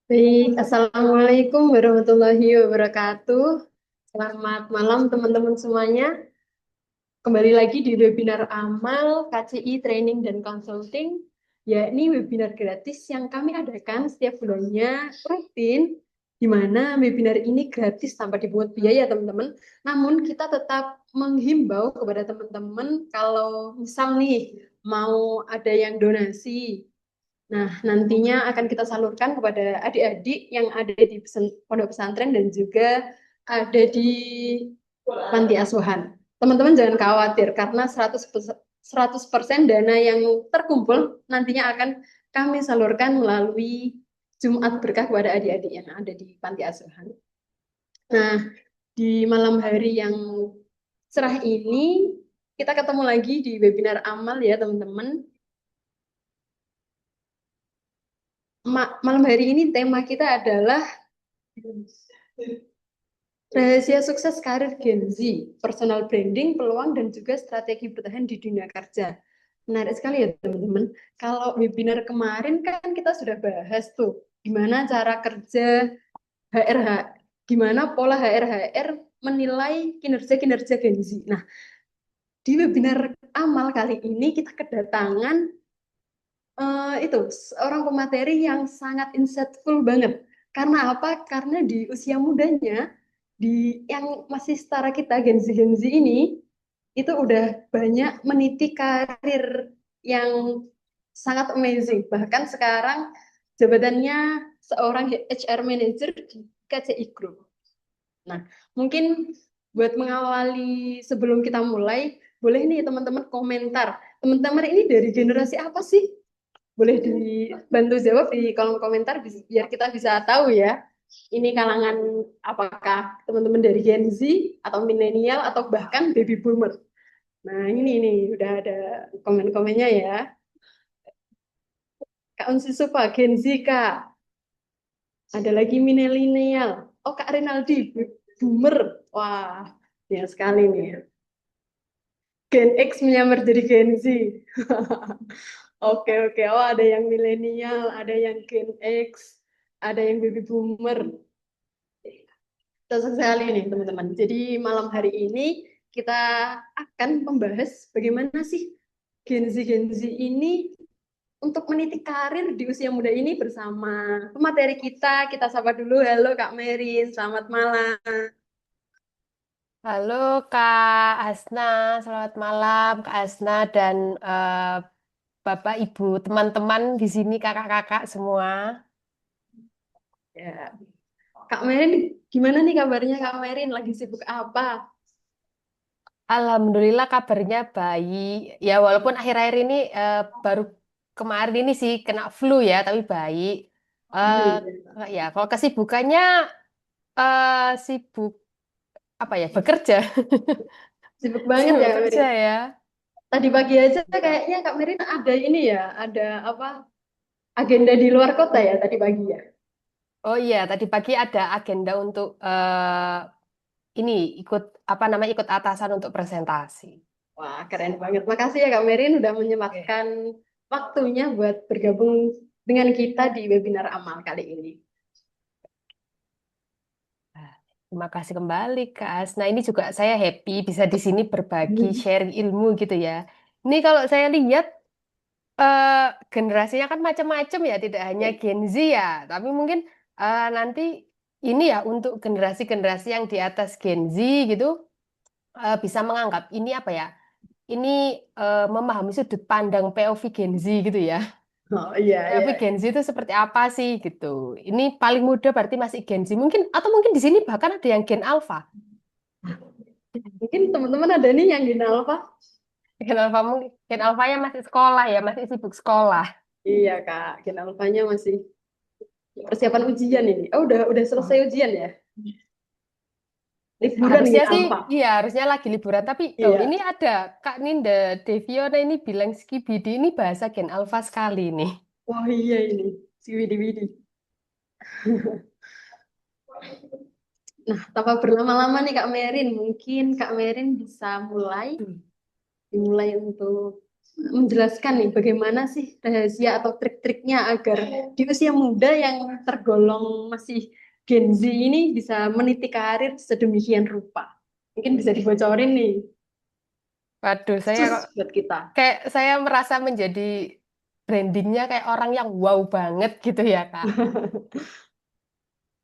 Baik, Assalamualaikum warahmatullahi wabarakatuh. Selamat malam teman-teman semuanya. Kembali lagi di webinar Amal KCI Training dan Consulting, yakni webinar gratis yang kami adakan setiap bulannya rutin, di mana webinar ini gratis tanpa dipungut biaya teman-teman. Namun kita tetap menghimbau kepada teman-teman kalau misal nih mau ada yang donasi. Nah, nantinya akan kita salurkan kepada adik-adik yang ada di pondok pesantren dan juga ada di panti asuhan. Teman-teman jangan khawatir karena 100% dana yang terkumpul nantinya akan kami salurkan melalui Jumat Berkah kepada adik-adik yang ada di panti asuhan. Nah, di malam hari yang cerah ini kita ketemu lagi di webinar amal ya teman-teman. Malam hari ini tema kita adalah rahasia sukses karir Gen Z, personal branding, peluang, dan juga strategi bertahan di dunia kerja. Menarik sekali ya teman-teman. Kalau webinar kemarin kan kita sudah bahas tuh, gimana cara kerja HR, gimana pola HR menilai kinerja-kinerja Gen Z. Nah, di webinar amal kali ini kita kedatangan itu seorang pemateri yang sangat insightful banget. Karena apa? Karena di usia mudanya, di yang masih setara kita Gen Z ini, itu udah banyak meniti karir yang sangat amazing. Bahkan sekarang jabatannya seorang HR manager di KCI Group. Nah, mungkin buat mengawali sebelum kita mulai, boleh nih teman-teman komentar. Teman-teman ini dari generasi apa sih? Boleh dibantu jawab di kolom komentar biar kita bisa tahu ya. Ini kalangan apakah teman-teman dari Gen Z atau milenial atau bahkan baby boomer. Nah, ini udah ada komen-komennya ya. Kak Unsi Sufa, Gen Z Kak. Ada lagi milenial. Oh, Kak Rinaldi, boomer. Wah, ya sekali nih. Gen X menyamar jadi Gen Z. Oke, oke. Oh, ada yang milenial, ada yang Gen X, ada yang baby boomer. Cocok sekali nih, teman-teman. Jadi malam hari ini kita akan membahas bagaimana sih Gen Z ini untuk meniti karir di usia muda ini bersama pemateri kita. Kita sapa dulu. Halo Kak Merin, selamat malam. Halo Kak Asna, selamat malam Kak Asna dan Bapak Ibu teman-teman di sini kakak-kakak semua. Ya, Kak Merin, gimana nih kabarnya Kak Merin? Lagi sibuk apa? Alhamdulillah kabarnya baik. Ya walaupun akhir-akhir ini baru kemarin ini sih kena flu ya, tapi baik. Eh ya kalau kesibukannya sibuk apa ya bekerja, Sibuk banget sibuk ya Kak kerja Merin. ya. Tadi pagi aja kayaknya Kak Merin ada ini ya, ada apa agenda di luar kota ya tadi pagi ya. Oh iya, tadi pagi ada agenda untuk ini ikut apa namanya ikut atasan untuk presentasi. Wah, keren banget. Makasih ya Kak Merin udah Oke. menyempatkan waktunya buat bergabung dengan kita di webinar amal kali ini. Nah, terima kasih kembali Kak As. Nah ini juga saya happy bisa di sini berbagi sharing ilmu gitu ya. Ini kalau saya lihat eh, generasinya kan macam-macam ya, tidak hanya Gen Z ya, tapi mungkin nanti ini ya untuk generasi-generasi yang di atas Gen Z gitu bisa menganggap ini apa ya? Ini memahami sudut pandang POV Gen Z gitu ya. Oh iya POV iya. Gen Z itu seperti apa sih gitu. Ini paling muda berarti masih Gen Z mungkin atau mungkin di sini bahkan ada yang Gen Alpha. Mungkin teman-teman ada nih yang di Nalpa. Gen Alpha mungkin Gen Alphanya masih sekolah ya, masih sibuk sekolah. Iya Kak, Gen Alpanya masih persiapan ujian ini. Oh udah selesai ujian ya. Liburan Harusnya Gen sih, Alpha. iya harusnya lagi liburan. Tapi oh ini Iya. ada Kak Ninda Deviona ini bilang skibidi ini bahasa Gen Alpha sekali nih. Wah iya ini si Widi Widi. Nah, tanpa berlama-lama nih Kak Merin, mungkin Kak Merin bisa mulai dimulai untuk menjelaskan nih bagaimana sih rahasia atau trik-triknya agar di usia muda yang tergolong masih Gen Z ini bisa meniti karir sedemikian rupa. Mungkin bisa dibocorin nih, Waduh, saya khusus kok buat kita. kayak saya merasa menjadi brandingnya kayak orang yang wow banget gitu ya, Kak.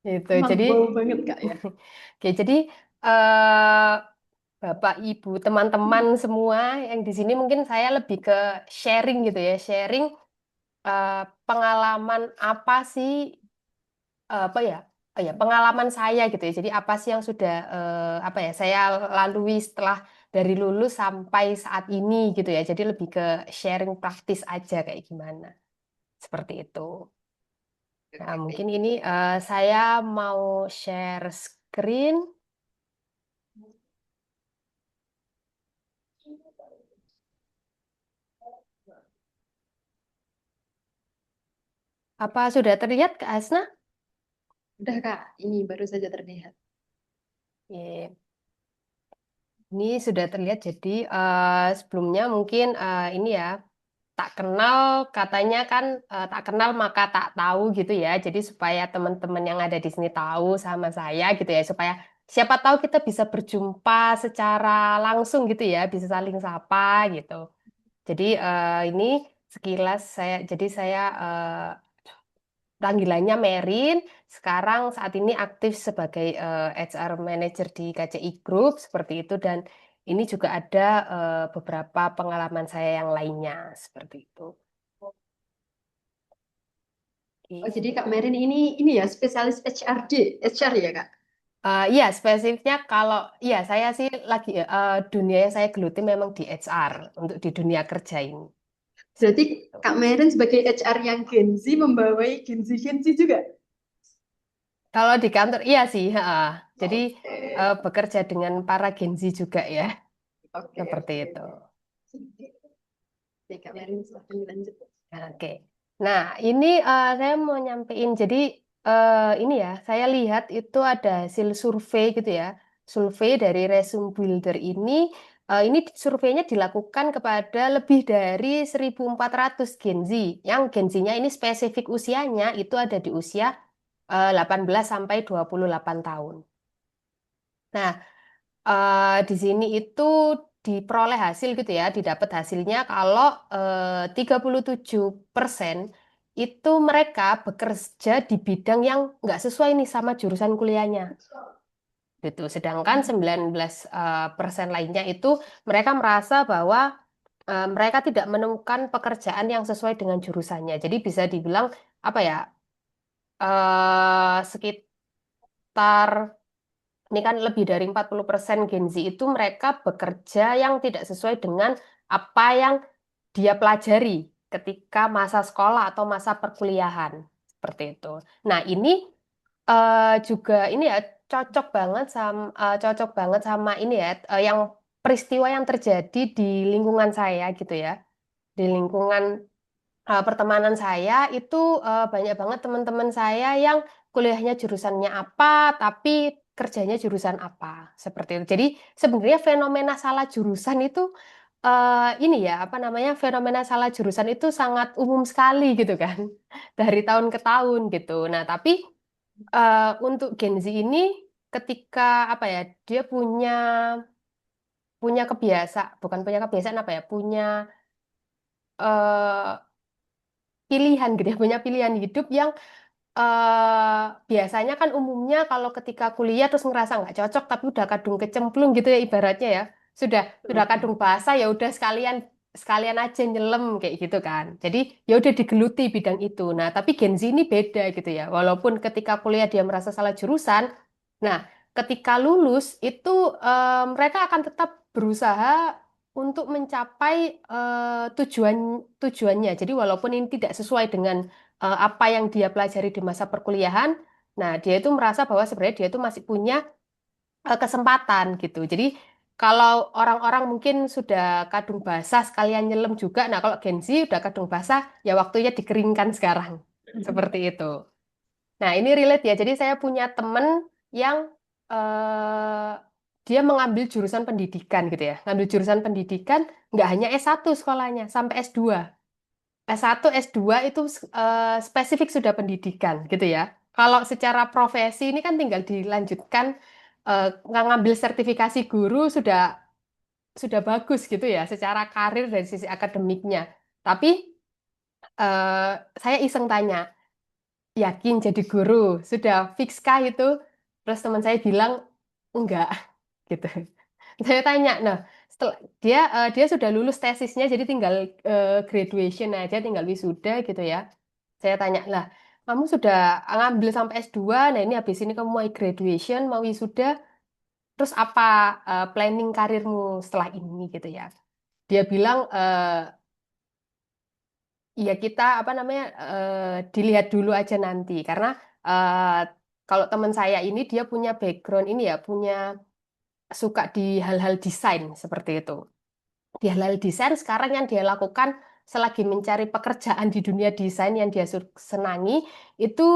Gitu. Emang Jadi, wow banget Kak ya. oke, jadi eh, Bapak, Ibu, teman-teman semua yang di sini mungkin saya lebih ke sharing gitu ya, sharing eh, pengalaman apa sih, apa ya, ya pengalaman saya gitu ya. Jadi apa sih yang sudah apa ya saya lalui setelah dari lulus sampai saat ini gitu ya. Jadi lebih ke sharing praktis aja kayak gimana, seperti itu. Nah, mungkin ini saya mau share screen. Apa sudah terlihat, Kak Asna? Udah Kak, ini baru saja terlihat. Iya. Ini sudah terlihat. Jadi sebelumnya mungkin ini ya tak kenal katanya kan tak kenal maka tak tahu gitu ya. Jadi supaya teman-teman yang ada di sini tahu sama saya gitu ya. Supaya siapa tahu kita bisa berjumpa secara langsung gitu ya. Bisa saling sapa gitu. Jadi ini sekilas saya panggilannya Merin. Sekarang saat ini aktif sebagai HR Manager di KCI Group seperti itu dan ini juga ada beberapa pengalaman saya yang lainnya seperti itu. Oh, Oke. jadi Kak Merin ini ya spesialis HR ya Kak. Iya, spesifiknya kalau iya saya sih lagi dunia yang saya geluti memang di HR untuk di dunia kerja ini. Berarti Seperti itu. Kak Merin sebagai HR yang Gen Z membawai Gen Z juga. Kalau di kantor iya sih, jadi Oke, bekerja dengan para Gen Z juga ya, oke, seperti oke. itu. Oke, Kak Merin silahkan dilanjut. Oke. Nah, ini saya mau nyampein. Jadi ini ya, saya lihat itu ada hasil survei gitu ya. Survei dari Resume Builder ini surveinya dilakukan kepada lebih dari 1.400 Gen Z. Yang Gen Z-nya ini spesifik usianya itu ada di usia 18 sampai 28 tahun. Nah, di sini itu diperoleh hasil gitu ya, didapat hasilnya kalau 37% itu mereka bekerja di bidang yang nggak sesuai nih sama jurusan kuliahnya. Gitu. Sedangkan 19 persen lainnya itu mereka merasa bahwa mereka tidak menemukan pekerjaan yang sesuai dengan jurusannya. Jadi bisa dibilang apa ya, sekitar ini kan lebih dari 40% Gen Z itu mereka bekerja yang tidak sesuai dengan apa yang dia pelajari ketika masa sekolah atau masa perkuliahan. Seperti itu. Nah, ini juga ini ya cocok banget sama ini ya yang peristiwa yang terjadi di lingkungan saya gitu ya. Di lingkungan pertemanan saya itu banyak banget teman-teman saya yang kuliahnya jurusannya apa, tapi kerjanya jurusan apa, seperti itu. Jadi sebenarnya fenomena salah jurusan itu ini ya apa namanya fenomena salah jurusan itu sangat umum sekali gitu kan, dari tahun ke tahun gitu. Nah tapi untuk Gen Z ini ketika apa ya dia punya punya bukan punya kebiasaan apa ya, punya eh, pilihan gitu ya, punya pilihan hidup yang biasanya kan umumnya kalau ketika kuliah terus ngerasa nggak cocok tapi udah kadung kecemplung gitu ya ibaratnya ya sudah kadung basah ya udah sekalian sekalian aja nyelem kayak gitu kan jadi ya udah digeluti bidang itu nah tapi Gen Z ini beda gitu ya walaupun ketika kuliah dia merasa salah jurusan nah ketika lulus itu mereka akan tetap berusaha untuk mencapai tujuan tujuannya jadi walaupun ini tidak sesuai dengan apa yang dia pelajari di masa perkuliahan. Nah, dia itu merasa bahwa sebenarnya dia itu masih punya kesempatan gitu. Jadi kalau orang-orang mungkin sudah kadung basah sekalian nyelam juga. Nah, kalau Gen Z udah kadung basah, ya waktunya dikeringkan sekarang. Seperti itu. Nah, ini relate ya. Jadi saya punya temen yang dia mengambil jurusan pendidikan gitu ya. Ngambil jurusan pendidikan nggak hanya S1 sekolahnya, sampai S2. S1, S2 itu spesifik sudah pendidikan gitu ya. Kalau secara profesi ini kan tinggal dilanjutkan ngambil sertifikasi guru sudah bagus gitu ya secara karir dari sisi akademiknya. Tapi eh, saya iseng tanya, yakin jadi guru? Sudah fix kah itu? Terus teman saya bilang enggak gitu. Saya tanya, nah setelah dia sudah lulus tesisnya jadi tinggal graduation aja, tinggal wisuda gitu ya. Saya tanya, lah kamu sudah ngambil sampai S2, nah ini habis ini kamu mau graduation, mau wisuda, terus apa planning karirmu setelah ini gitu ya. Dia bilang, ya kita apa namanya dilihat dulu aja nanti karena eh, kalau teman saya ini dia punya background ini ya punya suka di hal-hal desain seperti itu. Di hal-hal desain sekarang yang dia lakukan selagi mencari pekerjaan di dunia desain yang dia senangi itu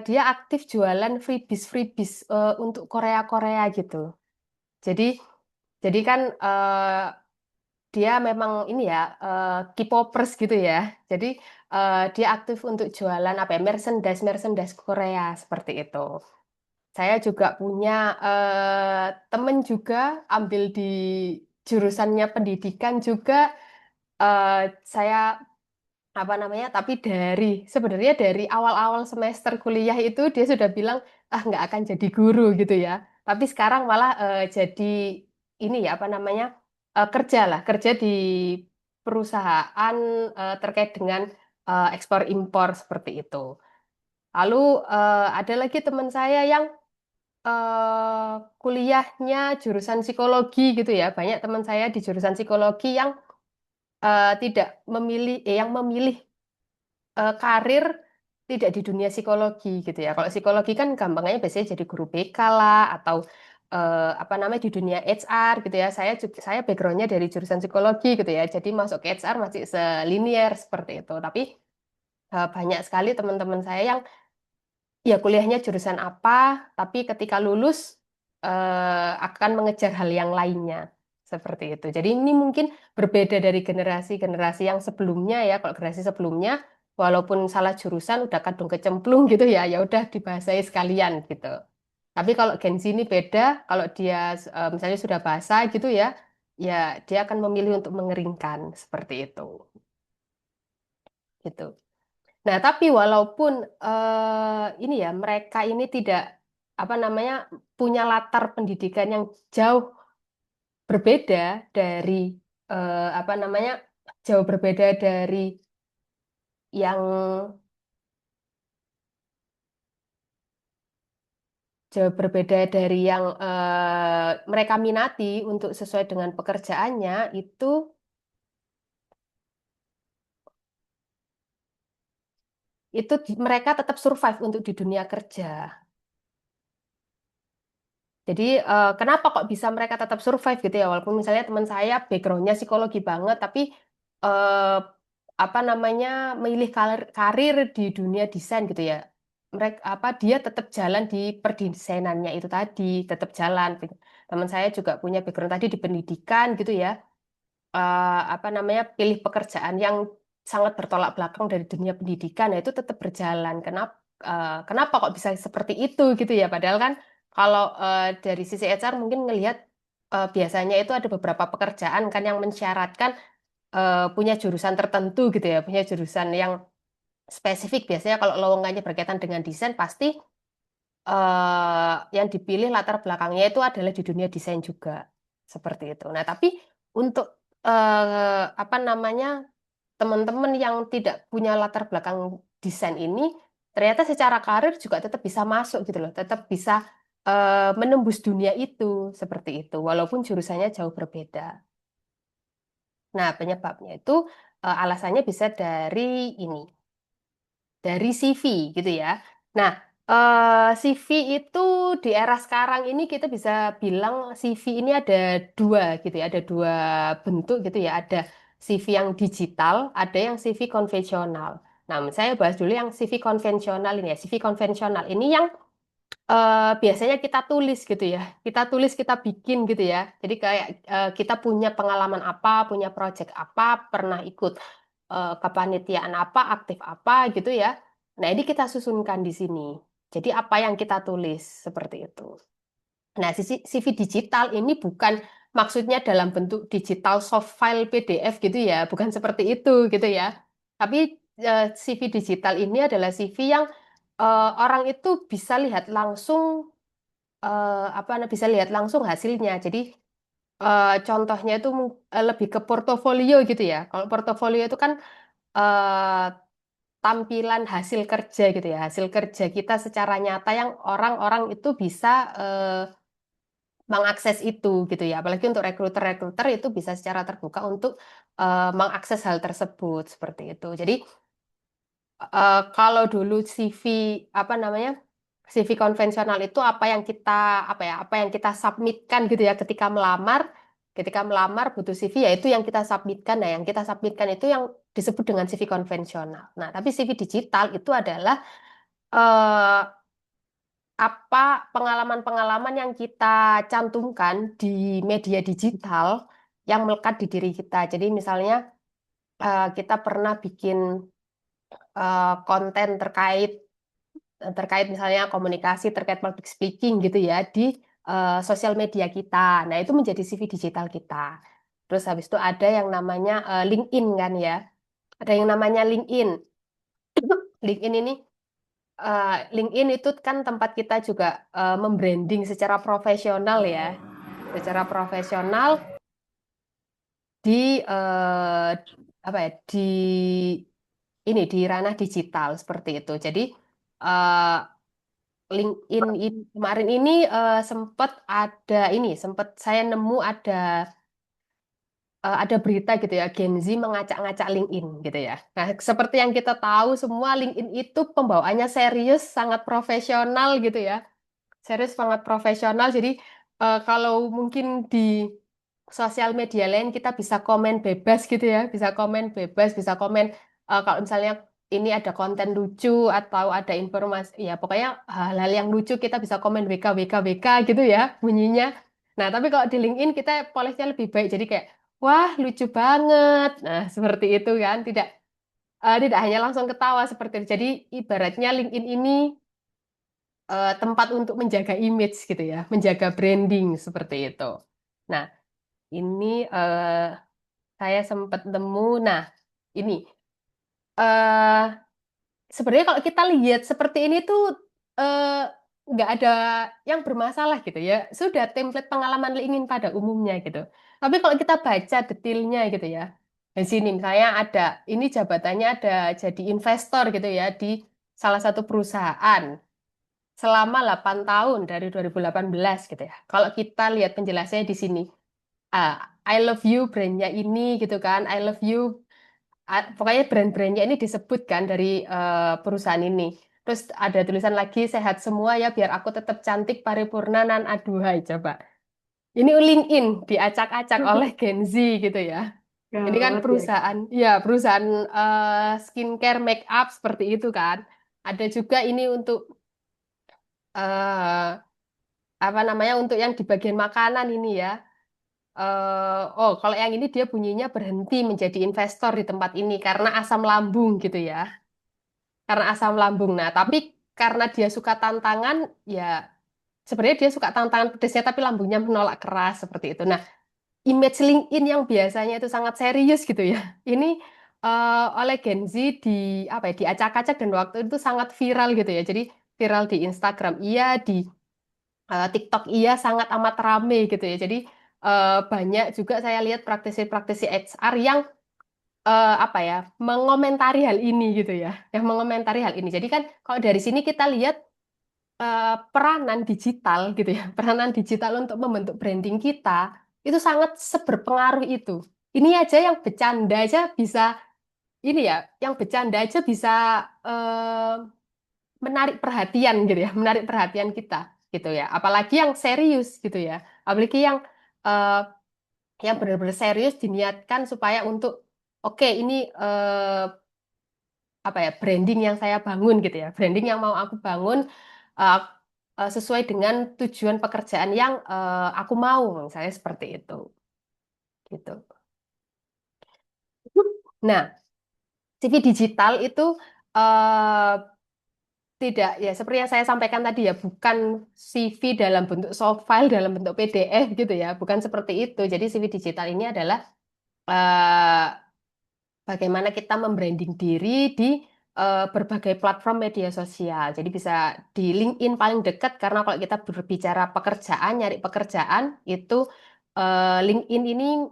dia aktif jualan freebies untuk Korea-Korea gitu. Jadi jadi kan dia memang ini ya K-popers gitu ya. Jadi dia aktif untuk jualan apa ya merchandise Korea seperti itu. Saya juga punya temen juga ambil di jurusannya pendidikan juga. eh, saya apa namanya? Tapi sebenarnya dari awal-awal semester kuliah itu dia sudah bilang nggak akan jadi guru gitu ya. Tapi sekarang malah jadi ini ya apa namanya kerja lah kerja di perusahaan terkait dengan ekspor impor seperti itu. Lalu ada lagi teman saya yang kuliahnya jurusan psikologi gitu ya. Banyak teman saya di jurusan psikologi yang tidak yang memilih karir tidak di dunia psikologi gitu ya. Kalau psikologi kan gampangnya biasanya jadi guru BK lah atau apa namanya di dunia HR gitu ya. Saya backgroundnya dari jurusan psikologi gitu ya. Jadi masuk ke HR masih selinier seperti itu. Tapi banyak sekali teman-teman saya yang ya kuliahnya jurusan apa, tapi ketika lulus akan mengejar hal yang lainnya seperti itu. Jadi ini mungkin berbeda dari generasi-generasi yang sebelumnya ya. Kalau generasi sebelumnya, walaupun salah jurusan udah kadung kecemplung gitu ya, ya udah dibahasai sekalian gitu. Tapi kalau Gen Z ini beda, kalau dia misalnya sudah bahasa gitu ya, ya dia akan memilih untuk mengeringkan seperti itu. Gitu. Nah, tapi walaupun ini ya mereka ini tidak apa namanya punya latar pendidikan yang jauh berbeda dari apa namanya jauh berbeda dari yang jauh berbeda dari yang mereka minati untuk sesuai dengan pekerjaannya itu mereka tetap survive untuk di dunia kerja. Jadi kenapa kok bisa mereka tetap survive gitu ya walaupun misalnya teman saya backgroundnya psikologi banget tapi eh, apa namanya memilih karir di dunia desain gitu ya. Mereka apa dia tetap jalan di perdesainannya itu tadi, tetap jalan. Teman saya juga punya background tadi di pendidikan gitu ya. Apa namanya pilih pekerjaan yang sangat bertolak belakang dari dunia pendidikan, nah itu tetap berjalan. Kenapa kok bisa seperti itu gitu ya? Padahal kan kalau dari sisi HR mungkin ngelihat biasanya itu ada beberapa pekerjaan kan yang mensyaratkan punya jurusan tertentu gitu ya, punya jurusan yang spesifik. Biasanya kalau lowongannya berkaitan dengan desain pasti yang dipilih latar belakangnya itu adalah di dunia desain juga seperti itu. Nah, tapi untuk apa namanya teman-teman yang tidak punya latar belakang desain ini ternyata secara karir juga tetap bisa masuk gitu loh, tetap bisa menembus dunia itu seperti itu, walaupun jurusannya jauh berbeda. Nah, penyebabnya itu alasannya bisa dari ini, dari CV gitu ya. Nah, CV itu di era sekarang ini kita bisa bilang CV ini ada dua gitu ya, ada dua bentuk gitu ya. Ada CV yang digital, ada yang CV konvensional. Nah, saya bahas dulu yang CV konvensional ini ya. CV konvensional ini yang biasanya kita tulis gitu ya. Kita tulis, kita bikin gitu ya. Jadi kayak kita punya pengalaman apa, punya project apa, pernah ikut kepanitiaan apa, aktif apa gitu ya. Nah, ini kita susunkan di sini. Jadi apa yang kita tulis seperti itu. Nah, CV digital ini bukan maksudnya dalam bentuk digital soft file PDF gitu ya, bukan seperti itu gitu ya. Tapi CV digital ini adalah CV yang orang itu bisa lihat langsung bisa lihat langsung hasilnya. Jadi contohnya itu lebih ke portofolio gitu ya. Kalau portofolio itu kan eh, tampilan hasil kerja gitu ya, hasil kerja kita secara nyata yang orang-orang itu bisa eh, mengakses itu gitu ya. Apalagi untuk rekruter-rekruter itu bisa secara terbuka untuk mengakses hal tersebut seperti itu. Jadi kalau dulu CV apa namanya CV konvensional itu apa yang kita submitkan gitu ya ketika melamar butuh CV ya itu yang kita submitkan. Nah, yang kita submitkan itu yang disebut dengan CV konvensional. Nah, tapi CV digital itu adalah eh, apa pengalaman-pengalaman yang kita cantumkan di media digital yang melekat di diri kita. Jadi misalnya kita pernah bikin konten terkait misalnya komunikasi terkait public speaking gitu ya di sosial media kita. Nah, itu menjadi CV digital kita. Terus habis itu ada yang namanya LinkedIn kan ya. Ada yang namanya LinkedIn. LinkedIn ini LinkedIn itu kan tempat kita juga membranding secara profesional ya. Secara profesional di di di ranah digital seperti itu. Jadi eh, LinkedIn kemarin ini sempat saya nemu ada berita gitu ya, Gen Z mengacak-ngacak LinkedIn gitu ya. Nah, seperti yang kita tahu semua LinkedIn itu pembawaannya serius, sangat profesional gitu ya. Serius sangat profesional. Jadi kalau mungkin di sosial media lain kita bisa komen bebas gitu ya, bisa komen bebas, bisa komen kalau misalnya ini ada konten lucu atau ada informasi, ya pokoknya hal-hal yang lucu kita bisa komen WK WK WK gitu ya bunyinya. Nah, tapi kalau di LinkedIn kita polosnya lebih baik. Jadi kayak wah lucu banget. Nah, seperti itu kan, tidak hanya langsung ketawa seperti itu. Jadi ibaratnya LinkedIn ini tempat untuk menjaga image gitu ya, menjaga branding seperti itu. Nah, ini saya sempat nemu. Nah, ini eh sebenarnya kalau kita lihat seperti ini tuh eh, nggak ada yang bermasalah gitu ya. Sudah template pengalaman LinkedIn pada umumnya gitu. Tapi kalau kita baca detailnya gitu ya, di sini misalnya ini jabatannya ada jadi investor gitu ya di salah satu perusahaan selama 8 tahun dari 2018 gitu ya. Kalau kita lihat penjelasannya di sini, ah, I love you brandnya ini gitu kan, I love you, pokoknya brand-brandnya ini disebutkan dari perusahaan ini. Terus ada tulisan lagi sehat semua ya biar aku tetap cantik paripurna nan aduhai coba. Ini LinkedIn diacak-acak oleh Gen Z gitu ya. Ini kan Gawat ya. perusahaan skincare make up seperti itu kan. Ada juga ini untuk eh, untuk yang di bagian makanan ini ya. Kalau yang ini dia bunyinya berhenti menjadi investor di tempat ini karena asam lambung gitu ya. Karena asam lambung. Nah, tapi karena dia suka tantangan, ya sebenarnya dia suka tantangan pedesnya tapi lambungnya menolak keras seperti itu. Nah, image LinkedIn yang biasanya itu sangat serius gitu ya. Ini oleh Gen Z diacak-acak dan waktu itu sangat viral gitu ya. Jadi viral di Instagram iya, di TikTok iya sangat amat rame gitu ya. Jadi banyak juga saya lihat praktisi-praktisi HR yang mengomentari hal ini gitu ya. Yang mengomentari hal ini. Jadi kan kalau dari sini kita lihat peranan digital gitu ya. Peranan digital untuk membentuk branding kita itu sangat seberpengaruh itu. Ini aja yang bercanda aja bisa yang bercanda aja bisa eh, menarik perhatian gitu ya, menarik perhatian kita gitu ya. Apalagi yang serius gitu ya. Apalagi eh, yang benar-benar serius diniatkan supaya untuk oke ini branding yang saya bangun gitu ya. Branding yang mau aku bangun sesuai dengan tujuan pekerjaan yang aku mau, misalnya seperti itu, gitu. Nah, CV digital itu eh, tidak, ya seperti yang saya sampaikan tadi ya, bukan CV dalam bentuk soft file, dalam bentuk PDF gitu ya, bukan seperti itu. Jadi CV digital ini adalah eh, bagaimana kita membranding diri di berbagai platform media sosial. Jadi bisa di LinkedIn paling dekat, karena kalau kita berbicara pekerjaan, nyari pekerjaan itu LinkedIn ini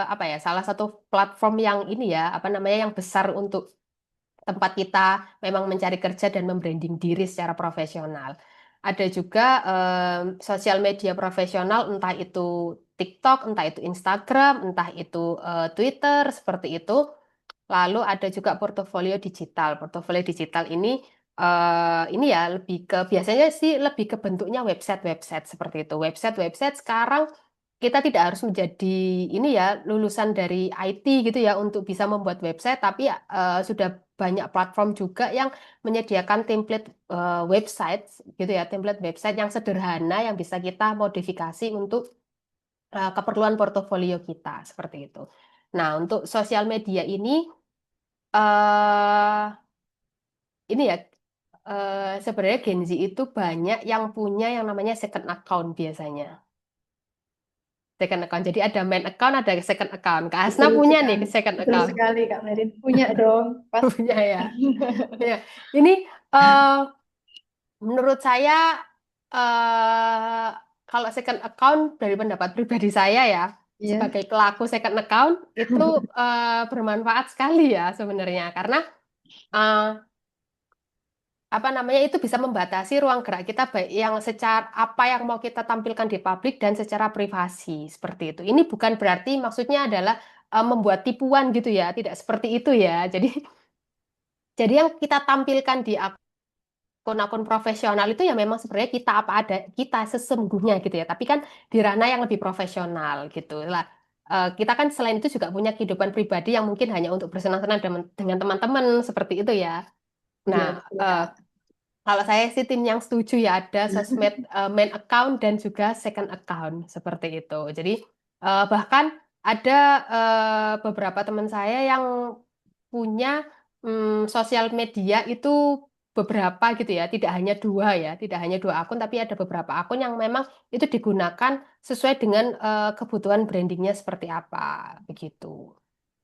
apa ya, salah satu platform yang ini ya, apa namanya, yang besar untuk tempat kita memang mencari kerja dan membranding diri secara profesional. Ada juga sosial media profesional, entah itu TikTok, entah itu Instagram, entah itu Twitter, seperti itu. Lalu ada juga portofolio digital. Portofolio digital ini ya lebih ke, biasanya sih lebih ke bentuknya website-website seperti itu. Website-website sekarang kita tidak harus menjadi ini ya, lulusan dari IT gitu ya untuk bisa membuat website, tapi sudah banyak platform juga yang menyediakan template website gitu ya, template website yang sederhana yang bisa kita modifikasi untuk keperluan portofolio kita seperti itu. Nah, untuk sosial media eh ini ya, sebenarnya Gen Z itu banyak yang punya yang namanya second account biasanya. Second account. Jadi ada main account, ada second account. Kak Asna punya nih second Betul account. sekali Kak Merin. Punya dong, pasti. Punya ya. Ya. Ini eh, menurut saya kalau second account, dari pendapat pribadi saya ya, Iya. sebagai pelaku second account itu bermanfaat sekali ya sebenarnya, karena eh, apa namanya, itu bisa membatasi ruang gerak kita, baik yang secara apa yang mau kita tampilkan di publik dan secara privasi seperti itu. Ini bukan berarti maksudnya adalah membuat tipuan gitu ya, tidak seperti itu ya. Jadi yang kita tampilkan di akun-akun profesional itu ya memang sebenarnya kita apa ada, kita sesungguhnya gitu ya. Tapi kan di ranah yang lebih profesional gitu lah. Kita kan selain itu juga punya kehidupan pribadi yang mungkin hanya untuk bersenang-senang dengan teman-teman seperti itu ya. Iya, Nah, betul eh, Kak. kalau saya sih tim yang setuju ya, ada sosmed main account dan juga second account seperti itu. Jadi bahkan ada beberapa teman saya yang punya sosial media itu beberapa gitu ya, tidak hanya dua ya, tidak hanya dua akun, tapi ada beberapa akun yang memang itu digunakan sesuai dengan kebutuhan brandingnya seperti apa begitu.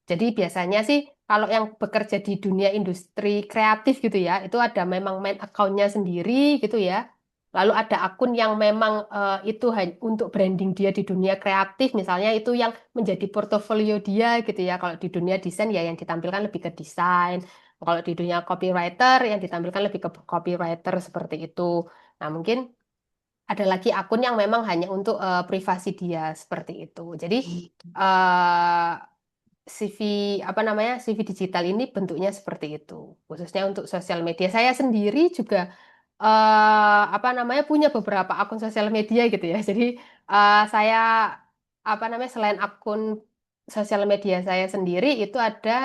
Jadi biasanya sih kalau yang bekerja di dunia industri kreatif gitu ya, itu ada memang main account-nya sendiri gitu ya. Lalu ada akun yang memang itu untuk branding dia di dunia kreatif, misalnya itu yang menjadi portofolio dia gitu ya. Kalau di dunia desain ya yang ditampilkan lebih ke desain. Kalau di dunia copywriter yang ditampilkan lebih ke copywriter seperti itu. Nah, mungkin ada lagi akun yang memang hanya untuk privasi dia seperti itu. Jadi eh, CV apa namanya, CV digital ini bentuknya seperti itu, khususnya untuk sosial media. Saya sendiri juga apa namanya punya beberapa akun sosial media gitu ya. Jadi saya apa namanya, selain akun sosial media saya sendiri itu ada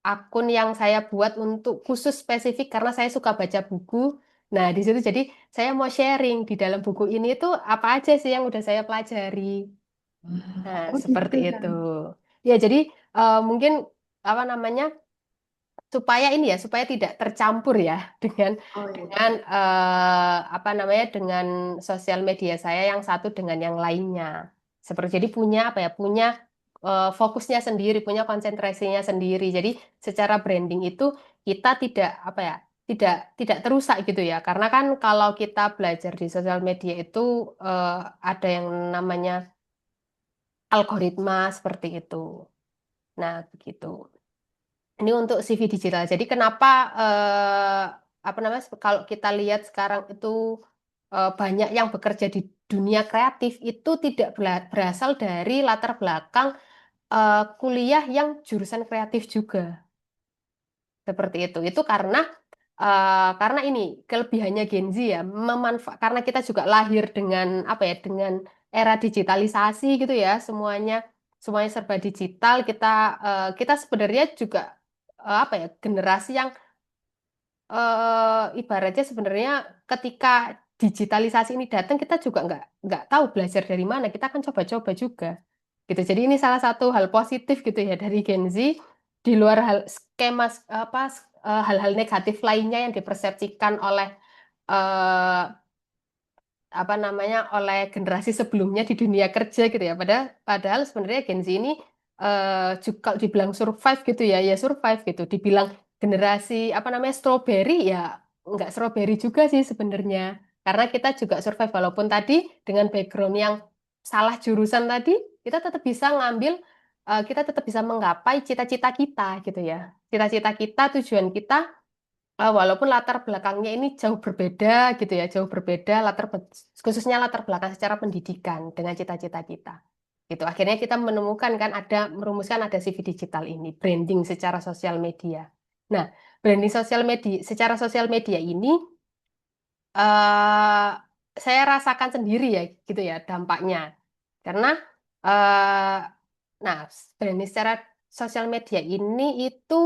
akun yang saya buat untuk khusus spesifik karena saya suka baca buku. Nah, di situ jadi saya mau sharing di dalam buku ini tuh apa aja sih yang udah saya pelajari. Nah, Oh seperti gitu itu. kan. Ya, jadi mungkin apa namanya, supaya ini ya, supaya tidak tercampur ya dengan Oh iya. dengan apa namanya, dengan sosial media saya yang satu dengan yang lainnya. Seperti jadi punya apa ya, punya fokusnya sendiri, punya konsentrasinya sendiri. Jadi secara branding itu kita tidak apa ya, tidak tidak terusak gitu ya. Karena kan kalau kita belajar di sosial media itu eh, ada yang namanya algoritma seperti itu. Nah, begitu. Ini untuk CV digital. Jadi kenapa apa namanya, kalau kita lihat sekarang itu banyak yang bekerja di dunia kreatif itu tidak berasal dari latar belakang kuliah yang jurusan kreatif juga. Seperti itu. Itu karena ini kelebihannya Gen Z ya, karena kita juga lahir dengan apa ya, dengan era digitalisasi gitu ya, semuanya semuanya serba digital. Kita sebenarnya juga apa ya, generasi yang ibaratnya sebenarnya ketika digitalisasi ini datang kita juga nggak tahu belajar dari mana. Kita akan coba-coba juga gitu. Jadi ini salah satu hal positif gitu ya dari Gen Z di luar hal skema hal-hal negatif lainnya yang dipersepsikan oleh eh, apa namanya oleh generasi sebelumnya di dunia kerja gitu ya. Padahal sebenarnya Gen Z ini juga kalau dibilang survive gitu ya, ya survive gitu. Dibilang generasi apa namanya strawberry ya nggak strawberry juga sih sebenarnya. Karena kita juga survive walaupun tadi dengan background yang salah jurusan tadi, kita tetap bisa ngambil kita tetap bisa menggapai cita-cita kita gitu ya. Cita-cita kita, tujuan kita walaupun latar belakangnya ini jauh berbeda gitu ya, jauh berbeda khususnya latar belakang secara pendidikan dengan cita-cita kita. Gitu. Akhirnya kita menemukan kan merumuskan ada CV digital ini, branding secara sosial media. Nah, branding sosial media secara sosial media ini eh saya rasakan sendiri ya gitu ya dampaknya. Karena eh nah, branding secara sosial media ini itu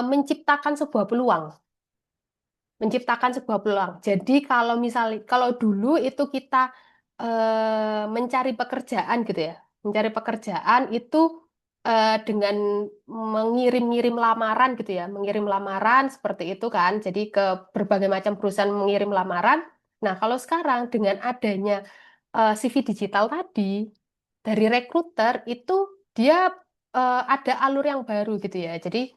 menciptakan sebuah peluang menciptakan sebuah peluang. Jadi kalau dulu itu kita mencari pekerjaan gitu ya, mencari pekerjaan itu dengan mengirim-ngirim lamaran gitu ya, mengirim lamaran seperti itu kan. Jadi ke berbagai macam perusahaan mengirim lamaran. Nah, kalau sekarang dengan adanya CV digital tadi dari rekruter itu dia ada alur yang baru gitu ya. Jadi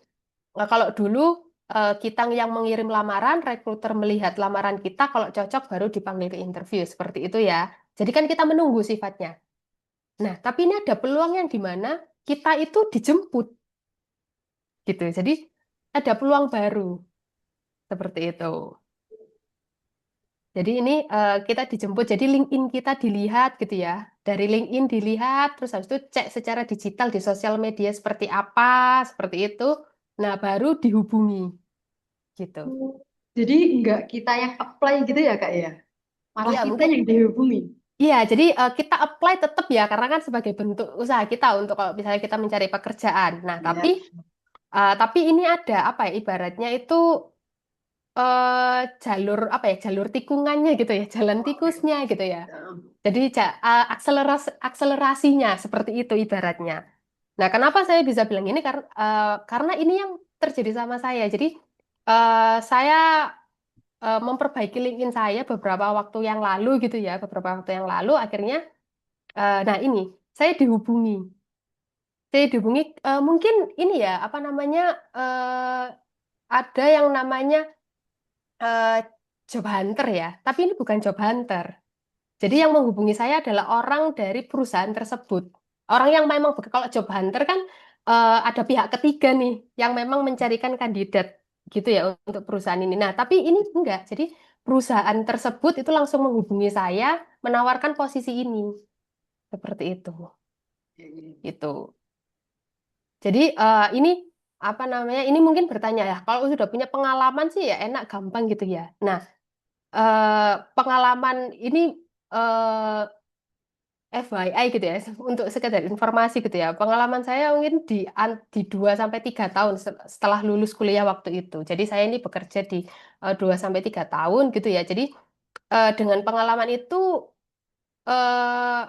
kalau dulu kita yang mengirim lamaran, rekruter melihat lamaran kita, kalau cocok baru dipanggil ke interview, seperti itu ya. Jadi kan kita menunggu sifatnya. Nah, tapi ini ada peluang yang di mana kita itu dijemput, gitu. Jadi ada peluang baru, seperti itu. Jadi ini kita dijemput, jadi LinkedIn kita dilihat gitu ya. Dari LinkedIn dilihat, terus habis itu cek secara digital di sosial media seperti apa, seperti itu. Nah, baru dihubungi, gitu. Jadi nggak kita yang apply gitu ya Kak ya? Malah Iya, kita mungkin. yang dihubungi. Iya, jadi kita apply tetap ya, karena kan sebagai bentuk usaha kita untuk kalau misalnya kita mencari pekerjaan. Nah, Ya. tapi ini ada apa ya, ibaratnya itu jalur apa ya, jalur tikungannya gitu ya, jalan Oke. tikusnya gitu ya. Ya. Jadi akselerasinya seperti itu ibaratnya. Nah, kenapa saya bisa bilang ini karena ini yang terjadi sama saya. Jadi saya memperbaiki LinkedIn saya beberapa waktu yang lalu gitu ya, beberapa waktu yang lalu akhirnya. Nah ini, saya dihubungi. Mungkin ini ya, apa namanya, ada yang namanya eh, job hunter ya. Tapi ini bukan job hunter. Jadi yang menghubungi saya adalah orang dari perusahaan tersebut. Orang yang memang, kalau job hunter kan ada pihak ketiga nih, yang memang mencarikan kandidat gitu ya untuk perusahaan ini. Nah, tapi ini enggak. Jadi perusahaan tersebut itu langsung menghubungi saya, menawarkan posisi ini. Seperti itu. Gitu. Jadi ini apa namanya? Ini mungkin bertanya ya. Kalau sudah punya pengalaman sih ya enak gampang gitu ya. Nah, pengalaman ini FYI gitu ya untuk sekedar informasi gitu ya. Pengalaman saya mungkin di 2 sampai 3 tahun setelah lulus kuliah waktu itu. Jadi saya ini bekerja di 2 sampai 3 tahun gitu ya. Jadi dengan pengalaman itu eh,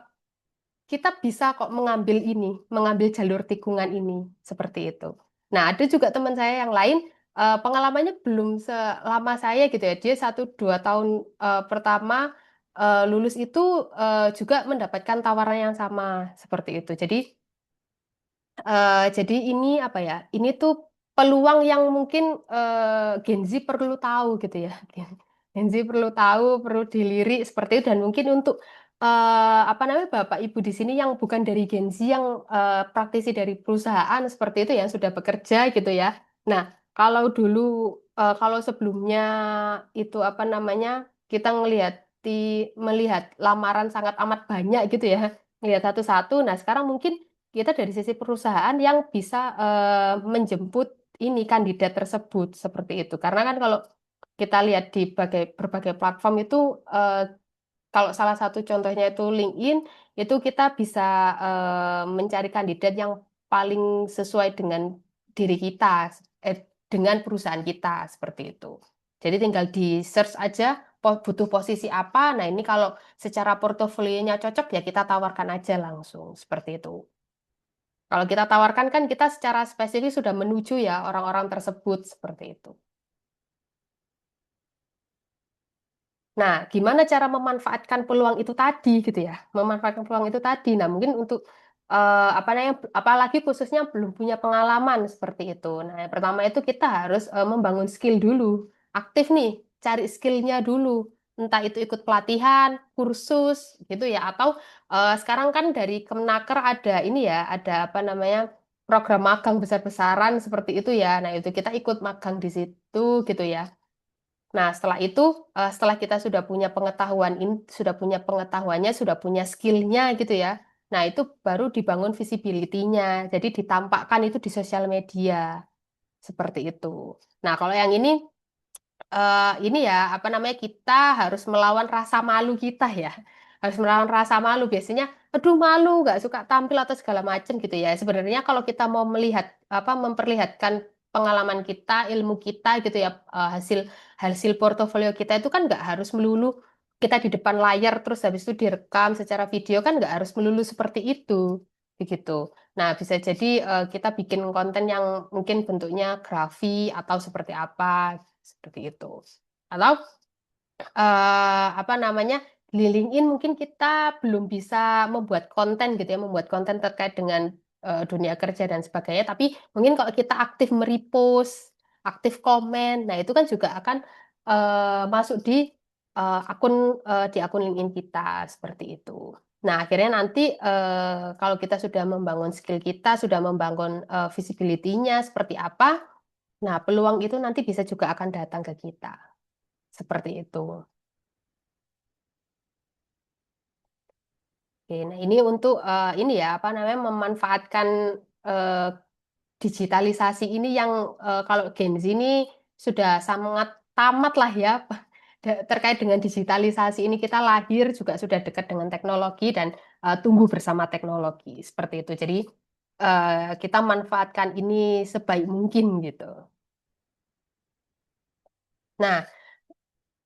kita bisa kok mengambil jalur tikungan ini seperti itu. Nah, ada juga teman saya yang lain pengalamannya belum selama saya gitu ya. Dia 1 2 tahun pertama lulus itu juga mendapatkan tawaran yang sama seperti itu. Jadi ini apa ya? Ini tuh peluang yang mungkin Gen Z perlu tahu gitu ya. Gen Z perlu tahu, perlu dilirik seperti itu dan mungkin untuk apa namanya Bapak Ibu di sini yang bukan dari Gen Z yang praktisi dari perusahaan seperti itu yang sudah bekerja gitu ya. Nah, kalau sebelumnya itu apa namanya kita melihat lamaran sangat amat banyak gitu ya, melihat satu-satu. Nah, sekarang mungkin kita dari sisi perusahaan yang bisa menjemput ini kandidat tersebut seperti itu. Karena kan kalau kita lihat di berbagai platform itu kalau salah satu contohnya itu LinkedIn, itu kita bisa mencari kandidat yang paling sesuai dengan diri kita, dengan perusahaan kita seperti itu. Jadi tinggal di search aja butuh posisi apa. Nah, ini kalau secara portofolionya cocok ya kita tawarkan aja langsung seperti itu. Kalau kita tawarkan kan kita secara spesifik sudah menuju ya orang-orang tersebut seperti itu. Nah, gimana cara memanfaatkan peluang itu tadi gitu ya? Memanfaatkan peluang itu tadi. Nah, mungkin untuk apa namanya, apalagi khususnya belum punya pengalaman seperti itu. Nah, yang pertama itu kita harus membangun skill dulu. Aktif nih, cari skillnya dulu. Entah itu ikut pelatihan, kursus gitu ya, atau sekarang kan dari Kemenaker ada ini ya, ada apa namanya program magang besar-besaran seperti itu ya. Nah, itu kita ikut magang di situ gitu ya. Nah, setelah itu, setelah kita sudah punya pengetahuan ini, sudah punya pengetahuannya, sudah punya skillnya gitu ya. Nah, itu baru dibangun visibility-nya. Jadi ditampakkan itu di sosial media seperti itu. Nah, kalau yang ini ya apa namanya kita harus melawan rasa malu kita ya, harus melawan rasa malu. Biasanya aduh malu nggak suka tampil atau segala macam gitu ya. Sebenarnya kalau kita mau melihat apa memperlihatkan pengalaman kita, ilmu kita gitu ya, hasil hasil portofolio kita itu kan nggak harus melulu kita di depan layar terus habis itu direkam secara video, kan nggak harus melulu seperti itu begitu. Nah, bisa jadi kita bikin konten yang mungkin bentuknya grafi atau seperti apa, seperti itu. Atau apa namanya, di LinkedIn mungkin kita belum bisa membuat konten gitu ya, membuat konten terkait dengan dunia kerja dan sebagainya. Tapi mungkin kalau kita aktif merepost, aktif komen, nah itu kan juga akan masuk di akun LinkedIn kita seperti itu. Nah, akhirnya nanti kalau kita sudah membangun skill kita, sudah membangun visibility-nya seperti apa, nah peluang itu nanti bisa juga akan datang ke kita. Seperti itu. Oke, nah ini untuk ini ya apa namanya memanfaatkan eh, digitalisasi ini yang kalau Gen Z ini sudah sangat tamat lah ya terkait dengan digitalisasi ini, kita lahir juga sudah dekat dengan teknologi dan tumbuh bersama teknologi seperti itu. Jadi kita manfaatkan ini sebaik mungkin gitu. Nah,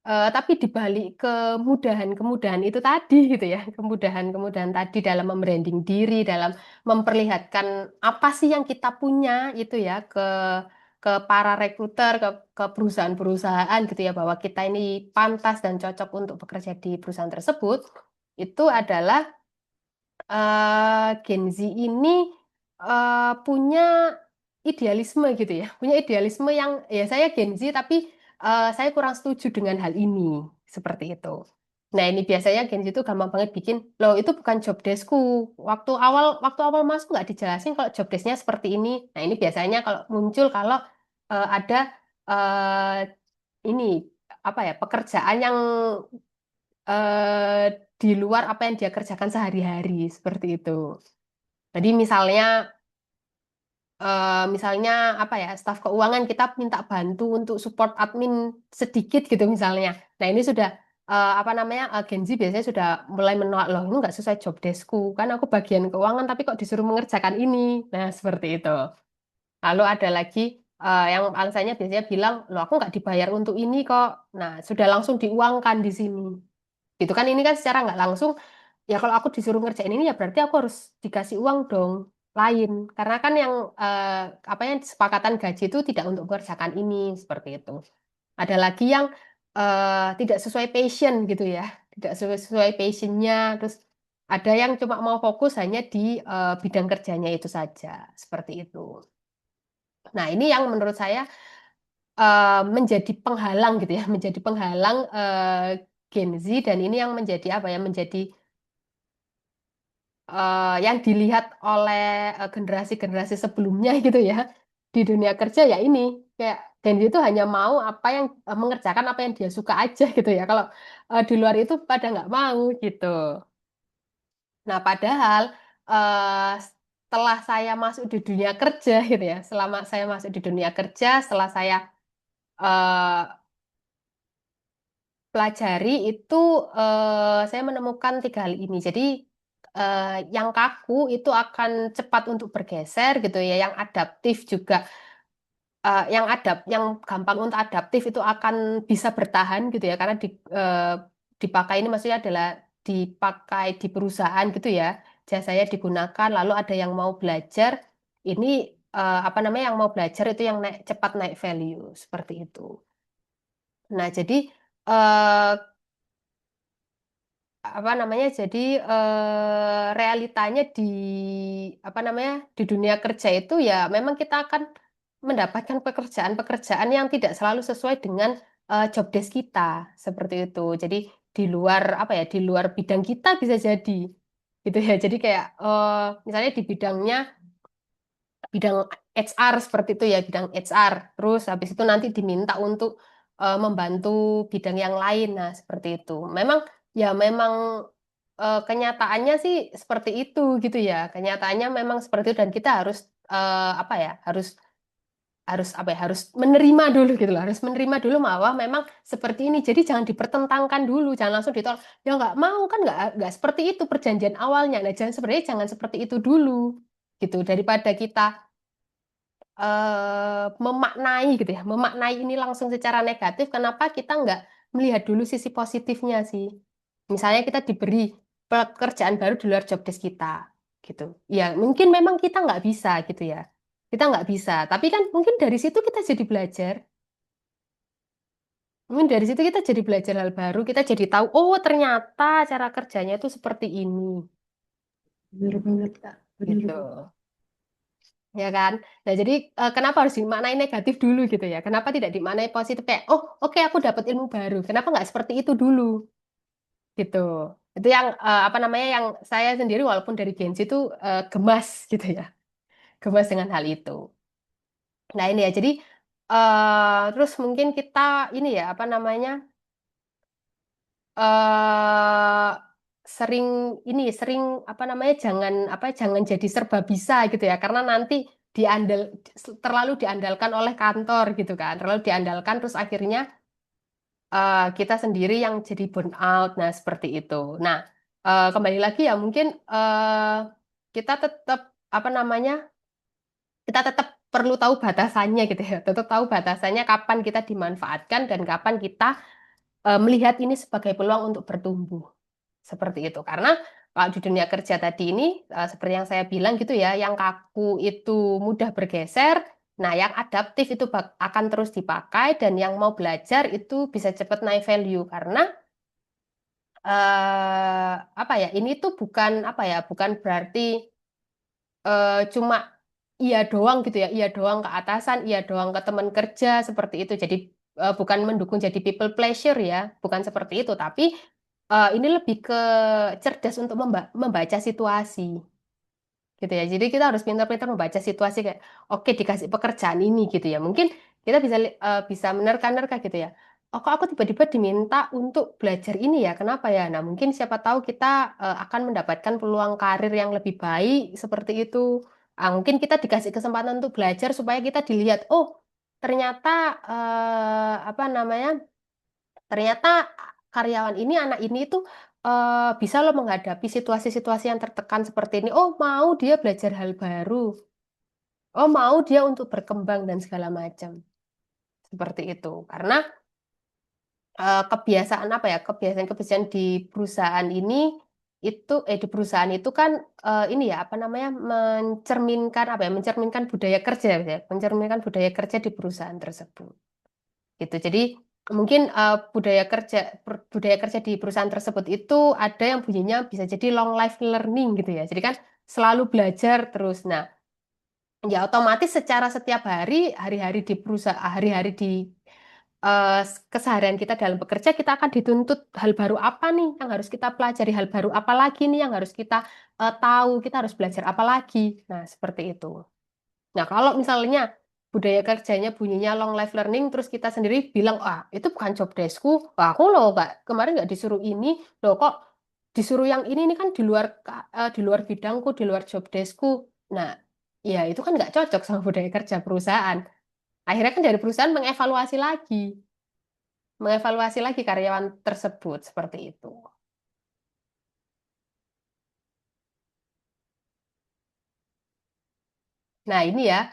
tapi dibalik kemudahan-kemudahan itu tadi gitu ya, kemudahan-kemudahan tadi dalam membranding diri, dalam memperlihatkan apa sih yang kita punya itu ya ke para rekruter, ke perusahaan-perusahaan gitu ya, bahwa kita ini pantas dan cocok untuk bekerja di perusahaan tersebut, itu adalah Gen Z ini punya idealisme gitu ya, punya idealisme yang ya saya Gen Z tapi saya kurang setuju dengan hal ini seperti itu. Nah ini biasanya Gen Z itu gampang banget bikin, loh itu bukan job deskku. Waktu awal masuk nggak dijelasin kalau job desknya seperti ini. Nah ini biasanya kalau muncul kalau ada eh, ini apa ya pekerjaan yang di luar apa yang dia kerjakan sehari-hari seperti itu. Jadi misalnya apa ya, staf keuangan kita minta bantu untuk support admin sedikit gitu misalnya. Nah ini sudah apa namanya Gen Z biasanya sudah mulai menolak, loh ini nggak sesuai job deskku kan aku bagian keuangan tapi kok disuruh mengerjakan ini. Nah seperti itu. Lalu ada lagi yang alasannya biasanya bilang, loh aku nggak dibayar untuk ini kok. Nah sudah langsung diuangkan di sini. Gitu kan ini kan secara nggak langsung ya kalau aku disuruh ngerjain ini ya berarti aku harus dikasih uang dong lain karena kan yang apa yang kesepakatan gaji itu tidak untuk mengerjakan ini seperti itu. Ada lagi yang tidak sesuai passion gitu ya, tidak sesuai passionnya, terus ada yang cuma mau fokus hanya di bidang kerjanya itu saja seperti itu. Nah ini yang menurut saya menjadi penghalang gitu ya, menjadi penghalang Gen Z, dan ini yang menjadi apa ya, menjadi yang dilihat oleh generasi-generasi sebelumnya gitu ya di dunia kerja ya ini kayak Gen Z itu hanya mau apa yang mengerjakan apa yang dia suka aja gitu ya. Kalau di luar itu pada nggak mau gitu. Nah, padahal setelah saya masuk di dunia kerja gitu ya, selama saya masuk di dunia kerja, setelah saya eh, pelajari itu saya menemukan tiga hal ini. Jadi yang kaku itu akan cepat untuk bergeser gitu ya, yang adaptif juga yang gampang untuk adaptif itu akan bisa bertahan gitu ya, karena dipakai ini maksudnya adalah dipakai di perusahaan gitu ya, jasanya digunakan, lalu ada yang mau belajar, ini apa namanya, yang mau belajar itu yang cepat naik value seperti itu. Nah, jadi eh, apa namanya, jadi realitanya di apa namanya, di dunia kerja itu ya memang kita akan mendapatkan pekerjaan-pekerjaan yang tidak selalu sesuai dengan job desk kita seperti itu. Jadi di luar apa ya, di luar bidang kita bisa jadi gitu ya. Jadi kayak misalnya di bidang HR seperti itu ya, bidang HR. Terus habis itu nanti diminta untuk membantu bidang yang lain. Nah, seperti itu. Memang kenyataannya sih seperti itu gitu ya. Kenyataannya memang seperti itu dan kita harus apa ya? Harus apa ya? Harus menerima dulu gitu loh. Harus menerima dulu bahwa memang seperti ini. Jadi jangan dipertentangkan dulu, jangan langsung ditolak. Ya nggak mau kan, nggak seperti itu perjanjian awalnya. Nah, sebenarnya jangan seperti itu dulu gitu, daripada kita memaknai gitu ya, memaknai ini langsung secara negatif, kenapa kita nggak melihat dulu sisi positifnya sih? Misalnya kita diberi pekerjaan baru di luar job desk kita, gitu. Ya mungkin memang kita nggak bisa gitu ya, kita nggak bisa. Tapi kan mungkin dari situ kita jadi belajar. Mungkin dari situ kita jadi belajar hal baru, kita jadi tahu, oh ternyata cara kerjanya itu seperti ini, Bener banget, Kak. Bener gitu. banget. Ya kan? Nah, jadi kenapa harus dimaknai negatif dulu gitu ya? Kenapa tidak dimaknai positif kayak, oh oke aku dapat ilmu baru. Kenapa nggak seperti itu dulu? Gitu. Itu yang apa namanya, yang saya sendiri walaupun dari Gen Z itu gemas gitu ya. Gemas dengan hal itu. Nah, ini ya. Jadi terus mungkin kita ini ya apa namanya? eh sering sering apa namanya, jangan jadi serba bisa gitu ya, karena nanti diandal terlalu diandalkan oleh kantor gitu kan, terlalu diandalkan terus akhirnya kita sendiri yang jadi burn out. Nah, seperti itu. Nah, kembali lagi ya mungkin kita tetap apa namanya, kita tetap perlu tahu batasannya gitu ya, tetap tahu batasannya kapan kita dimanfaatkan dan kapan kita melihat ini sebagai peluang untuk bertumbuh. Seperti itu. Karena kalau di dunia kerja tadi ini, seperti yang saya bilang gitu ya, yang kaku itu mudah bergeser, nah yang adaptif itu akan terus dipakai, dan yang mau belajar itu bisa cepat naik value. Karena apa ya, ini tuh bukan apa ya, bukan berarti cuma iya doang gitu ya, iya doang ke atasan, iya doang ke teman kerja, seperti itu. Jadi bukan mendukung jadi people pleasure ya, bukan seperti itu, tapi ini lebih ke cerdas untuk membaca situasi gitu ya. Jadi kita harus pintar-pintar membaca situasi kayak, oke dikasih pekerjaan ini gitu ya. Mungkin kita bisa menerka-nerka gitu ya. Oh, kok aku tiba-tiba diminta untuk belajar ini ya? Kenapa ya? Nah, mungkin siapa tahu kita akan mendapatkan peluang karir yang lebih baik seperti itu. Mungkin kita dikasih kesempatan untuk belajar supaya kita dilihat, oh ternyata apa namanya? Ternyata karyawan ini, anak ini itu bisa loh menghadapi situasi-situasi yang tertekan seperti ini. Oh, mau dia belajar hal baru. Oh, mau dia untuk berkembang dan segala macam. Seperti itu. Karena kebiasaan apa ya? Kebiasaan-kebiasaan di perusahaan ini di perusahaan itu kan ini ya apa namanya, mencerminkan apa ya? Mencerminkan budaya kerja ya. Mencerminkan budaya kerja di perusahaan tersebut gitu. Jadi mungkin budaya kerja di perusahaan tersebut itu ada yang bunyinya bisa jadi long life learning gitu ya. Jadi kan selalu belajar terus. Nah, ya otomatis secara setiap hari-hari di perusahaan, hari-hari di keseharian kita dalam bekerja, kita akan dituntut hal baru apa nih yang harus kita pelajari, hal baru apa lagi nih yang harus kita tahu, kita harus belajar apa lagi. Nah, seperti itu. Nah, kalau misalnya budaya kerjanya bunyinya long life learning, terus kita sendiri bilang, ah itu bukan job deskku, wah, aku loh nggak, kemarin nggak disuruh ini, loh kok disuruh yang ini kan di luar bidangku, di luar job deskku. Nah, ya itu kan nggak cocok sama budaya kerja perusahaan. Akhirnya kan dari perusahaan mengevaluasi lagi karyawan tersebut seperti itu. Nah, ini ya.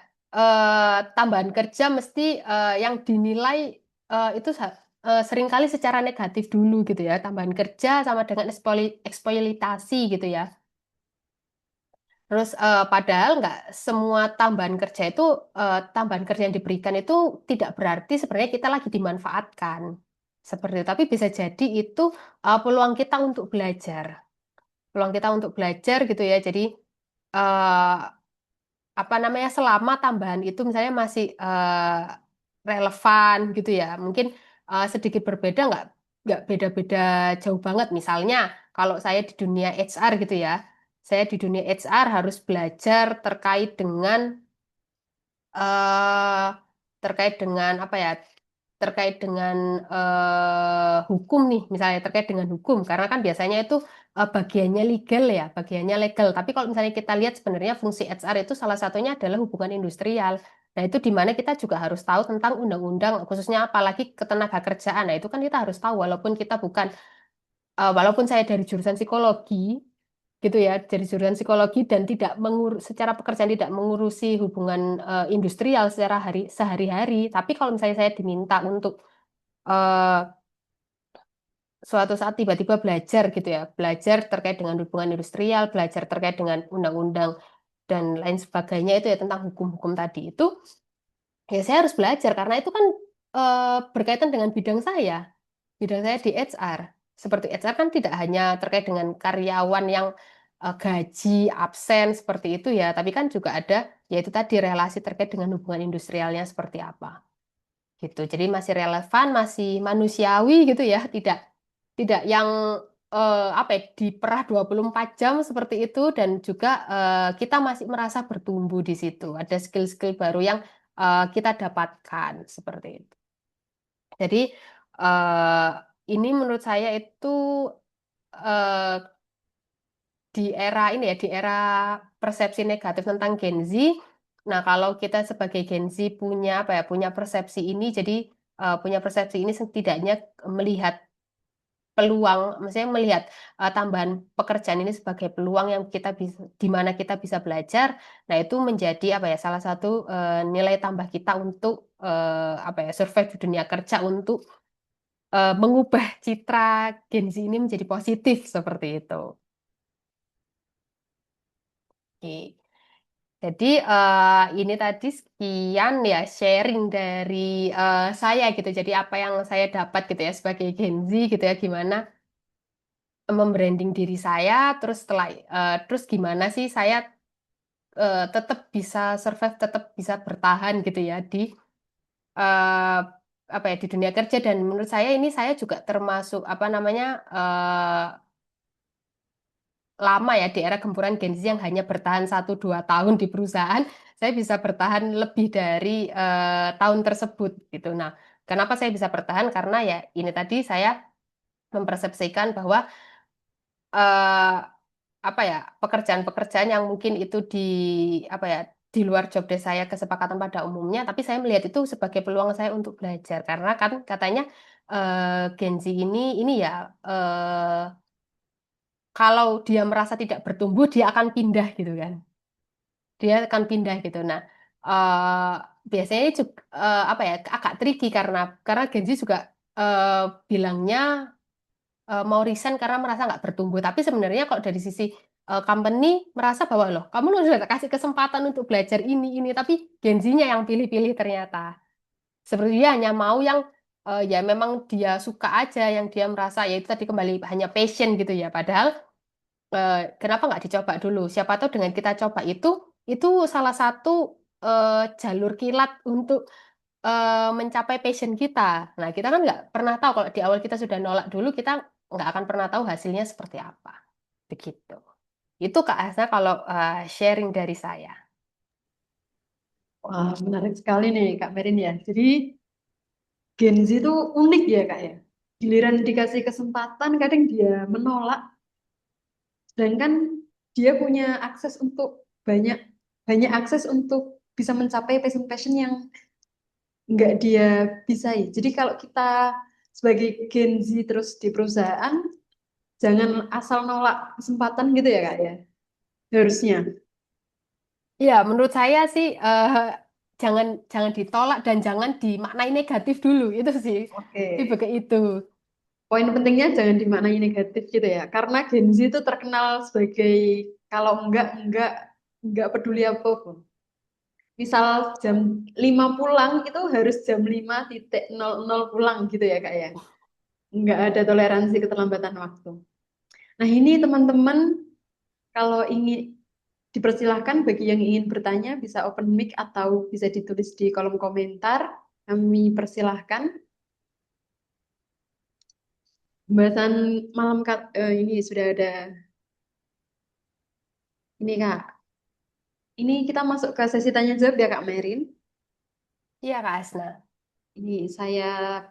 tambahan kerja mesti yang dinilai itu seringkali secara negatif dulu gitu ya. Tambahan kerja sama dengan eksploitasi gitu ya. Terus padahal nggak semua tambahan kerja itu tambahan kerja yang diberikan itu tidak berarti sebenarnya kita lagi dimanfaatkan seperti itu. Tapi bisa jadi itu peluang kita untuk belajar, peluang kita untuk belajar gitu ya. Jadi eh, apa namanya selama tambahan itu misalnya masih relevan gitu ya. Mungkin sedikit berbeda nggak beda-beda jauh banget. Misalnya kalau saya di dunia HR gitu ya, saya di dunia HR harus belajar eh terkait dengan apa ya? Terkait dengan hukum nih, misalnya terkait dengan hukum, karena kan biasanya itu bagiannya legal ya, bagiannya legal. Tapi kalau misalnya kita lihat sebenarnya fungsi HR itu salah satunya adalah hubungan industrial. Nah, itu di mana kita juga harus tahu tentang undang-undang, khususnya apalagi ketenaga kerjaan. Nah, itu kan kita harus tahu, walaupun kita bukan, walaupun saya dari jurusan psikologi, gitu ya, dari jurusan psikologi dan tidak secara pekerjaan tidak mengurusi hubungan industrial secara sehari-hari. Tapi kalau misalnya saya diminta untuk eh, suatu saat tiba-tiba belajar gitu ya, belajar terkait dengan hubungan industrial, belajar terkait dengan undang-undang dan lain sebagainya itu ya tentang hukum-hukum tadi itu, ya saya harus belajar karena itu kan berkaitan dengan bidang saya di HR. Seperti HR kan tidak hanya terkait dengan karyawan yang gaji, absen seperti itu ya, tapi kan juga ada yaitu tadi relasi terkait dengan hubungan industrialnya seperti apa gitu. Jadi masih relevan, masih manusiawi gitu ya, tidak tidak yang apa ya, diperah 24 jam seperti itu dan juga kita masih merasa bertumbuh di situ. Ada skill-skill baru yang kita dapatkan seperti itu. Jadi eh, ini menurut saya itu eh, di era ini ya, di era persepsi negatif tentang Gen Z. Nah, kalau kita sebagai Gen Z punya apa ya, punya persepsi ini, jadi punya persepsi ini setidaknya melihat peluang, maksudnya melihat tambahan pekerjaan ini sebagai peluang yang kita bisa, di mana kita bisa belajar. Nah, itu menjadi apa ya, salah satu nilai tambah kita untuk apa ya, survive di dunia kerja untuk mengubah citra Gen Z ini menjadi positif seperti itu. Oke. Jadi ini tadi sekian ya sharing dari saya gitu. Jadi apa yang saya dapat gitu ya sebagai Gen Z gitu ya gimana membranding diri saya terus terus gimana sih saya tetap bisa survive, tetap bisa bertahan gitu ya di eh, apa ya di dunia kerja dan menurut saya ini saya juga termasuk apa namanya lama ya di era gempuran Gen Z yang hanya bertahan 1-2 tahun di perusahaan, saya bisa bertahan lebih dari tahun tersebut gitu. Nah, kenapa saya bisa bertahan? Karena ya ini tadi saya mempersepsikan bahwa eh, apa ya pekerjaan-pekerjaan yang mungkin itu di apa ya di luar job desk saya kesepakatan pada umumnya, tapi saya melihat itu sebagai peluang saya untuk belajar karena kan katanya Gen Z ini ya kalau dia merasa tidak bertumbuh dia akan pindah gitu kan. Dia akan pindah gitu. Nah, biasanya juga apa ya agak tricky karena Gen Z juga eh, bilangnya mau resign karena merasa nggak bertumbuh. Tapi sebenarnya kalau dari sisi company merasa bahwa loh, kamu sudah kasih kesempatan untuk belajar ini, tapi Gen Z-nya yang pilih-pilih ternyata. Seperti dia hanya mau yang ya memang dia suka aja, yang dia merasa ya itu tadi kembali hanya passion gitu ya. Padahal kenapa nggak dicoba dulu? Siapa tahu dengan kita coba itu salah satu jalur kilat untuk mencapai passion kita. Nah, kita kan nggak pernah tahu kalau di awal kita sudah nolak dulu, kita nggak akan pernah tahu hasilnya seperti apa. Begitu. Itu Kak Hasna kalau sharing dari saya. Wah, menarik sekali nih Kak Merin ya. Jadi Gen Z itu unik ya Kak ya. Giliran dikasih kesempatan kadang dia menolak, sedangkan dia punya akses untuk banyak banyak akses untuk bisa mencapai passion-passion yang nggak dia bisa ya. Jadi kalau kita sebagai Gen Z terus di perusahaan, jangan asal nolak kesempatan gitu ya Kak ya. Harusnya. Ya, menurut saya sih jangan jangan ditolak dan jangan dimaknai negatif dulu itu sih Oke. tipe ke itu. Poin pentingnya jangan dimaknai negatif gitu ya. Karena Gen Z itu terkenal sebagai kalau enggak peduli apapun. Misal jam 5 pulang itu harus jam 5.00 pulang gitu ya Kak ya. Enggak ada toleransi keterlambatan waktu. Nah ini teman-teman kalau ingin dipersilahkan bagi yang ingin bertanya bisa open mic atau bisa ditulis di kolom komentar. Kami persilahkan. Pembahasan ini sudah ada ini Kak. Ini kita masuk ke sesi tanya jawab ya Kak Merin. Iya Kak Asna. Ini saya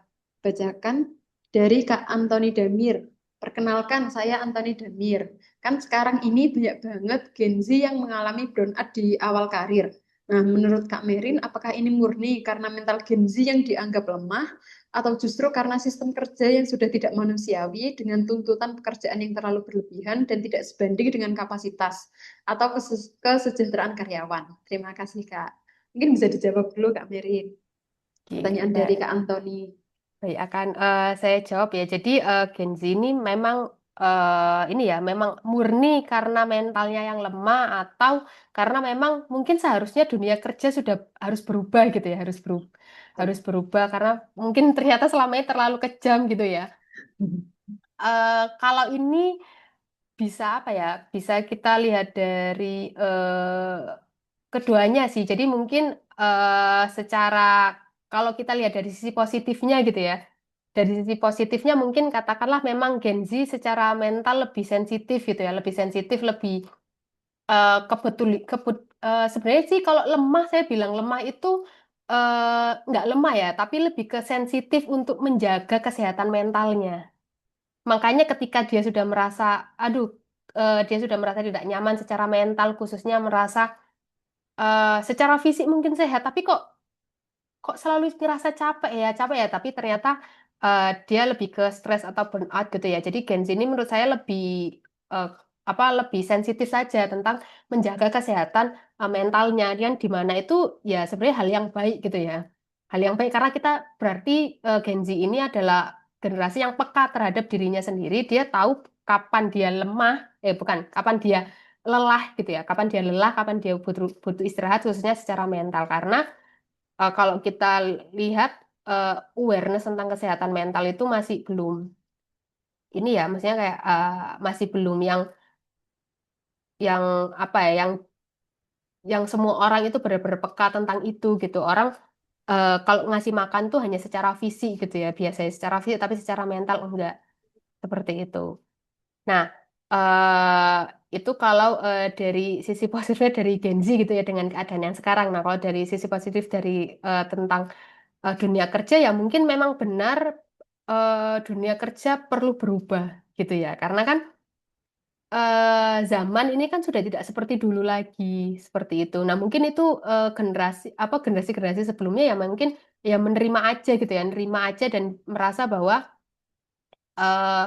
bacakan dari Kak Antoni Damir. Perkenalkan, saya Antoni Damir. Kan sekarang ini banyak banget Gen Z yang mengalami burnout di awal karir. Nah, menurut Kak Merin, apakah ini murni karena mental Gen Z yang dianggap lemah, atau justru karena sistem kerja yang sudah tidak manusiawi dengan tuntutan pekerjaan yang terlalu berlebihan dan tidak sebanding dengan kapasitas atau kesejahteraan karyawan? Terima kasih, Kak. Mungkin bisa dijawab dulu, Kak Merin. Oke, Pertanyaan dari Kak Antoni. baik, akan saya jawab ya. Jadi Gen Z ini memang ini ya, memang murni karena mentalnya yang lemah atau karena memang mungkin seharusnya dunia kerja sudah harus berubah gitu ya, harus berubah karena mungkin ternyata selama ini terlalu kejam gitu ya. Kalau ini bisa apa ya? Bisa kita lihat dari keduanya sih. Jadi mungkin secara kalau kita lihat dari sisi positifnya gitu ya. Dari sisi positifnya mungkin katakanlah memang Gen Z secara mental lebih sensitif gitu ya, lebih sensitif, lebih sebenarnya sih kalau lemah saya bilang lemah itu nggak lemah ya, tapi lebih ke sensitif untuk menjaga kesehatan mentalnya. Makanya ketika dia sudah merasa, aduh, dia sudah merasa tidak nyaman secara mental, khususnya merasa secara fisik mungkin sehat, tapi kok selalu ngerasa capek ya, tapi ternyata dia lebih ke stres atau burnout gitu ya. Jadi Gen Z ini menurut saya lebih eh, lebih sensitif saja tentang menjaga kesehatan mentalnya, yang dimana itu ya sebenarnya hal yang baik gitu ya. Hal yang baik karena kita berarti Gen Z ini adalah generasi yang peka terhadap dirinya sendiri. Dia tahu kapan dia lemah, bukan, kapan dia lelah gitu ya. Kapan dia lelah, kapan dia butuh butuh istirahat khususnya secara mental karena kalau kita lihat awareness tentang kesehatan mental itu masih belum ini ya, maksudnya kayak masih belum yang apa ya, yang semua orang itu benar-benar peka tentang itu gitu. Orang kalau ngasih makan tuh hanya secara fisik gitu ya, biasanya secara fisik tapi secara mental enggak seperti itu. Nah, eh itu kalau dari sisi positifnya dari Gen Z gitu ya dengan keadaan yang sekarang. Nah, kalau dari sisi positif dari tentang dunia kerja ya mungkin memang benar dunia kerja perlu berubah gitu ya. Karena kan zaman ini kan sudah tidak seperti dulu lagi seperti itu. Nah, mungkin itu generasi-generasi sebelumnya ya mungkin ya menerima aja gitu ya, menerima aja dan merasa bahwa eh,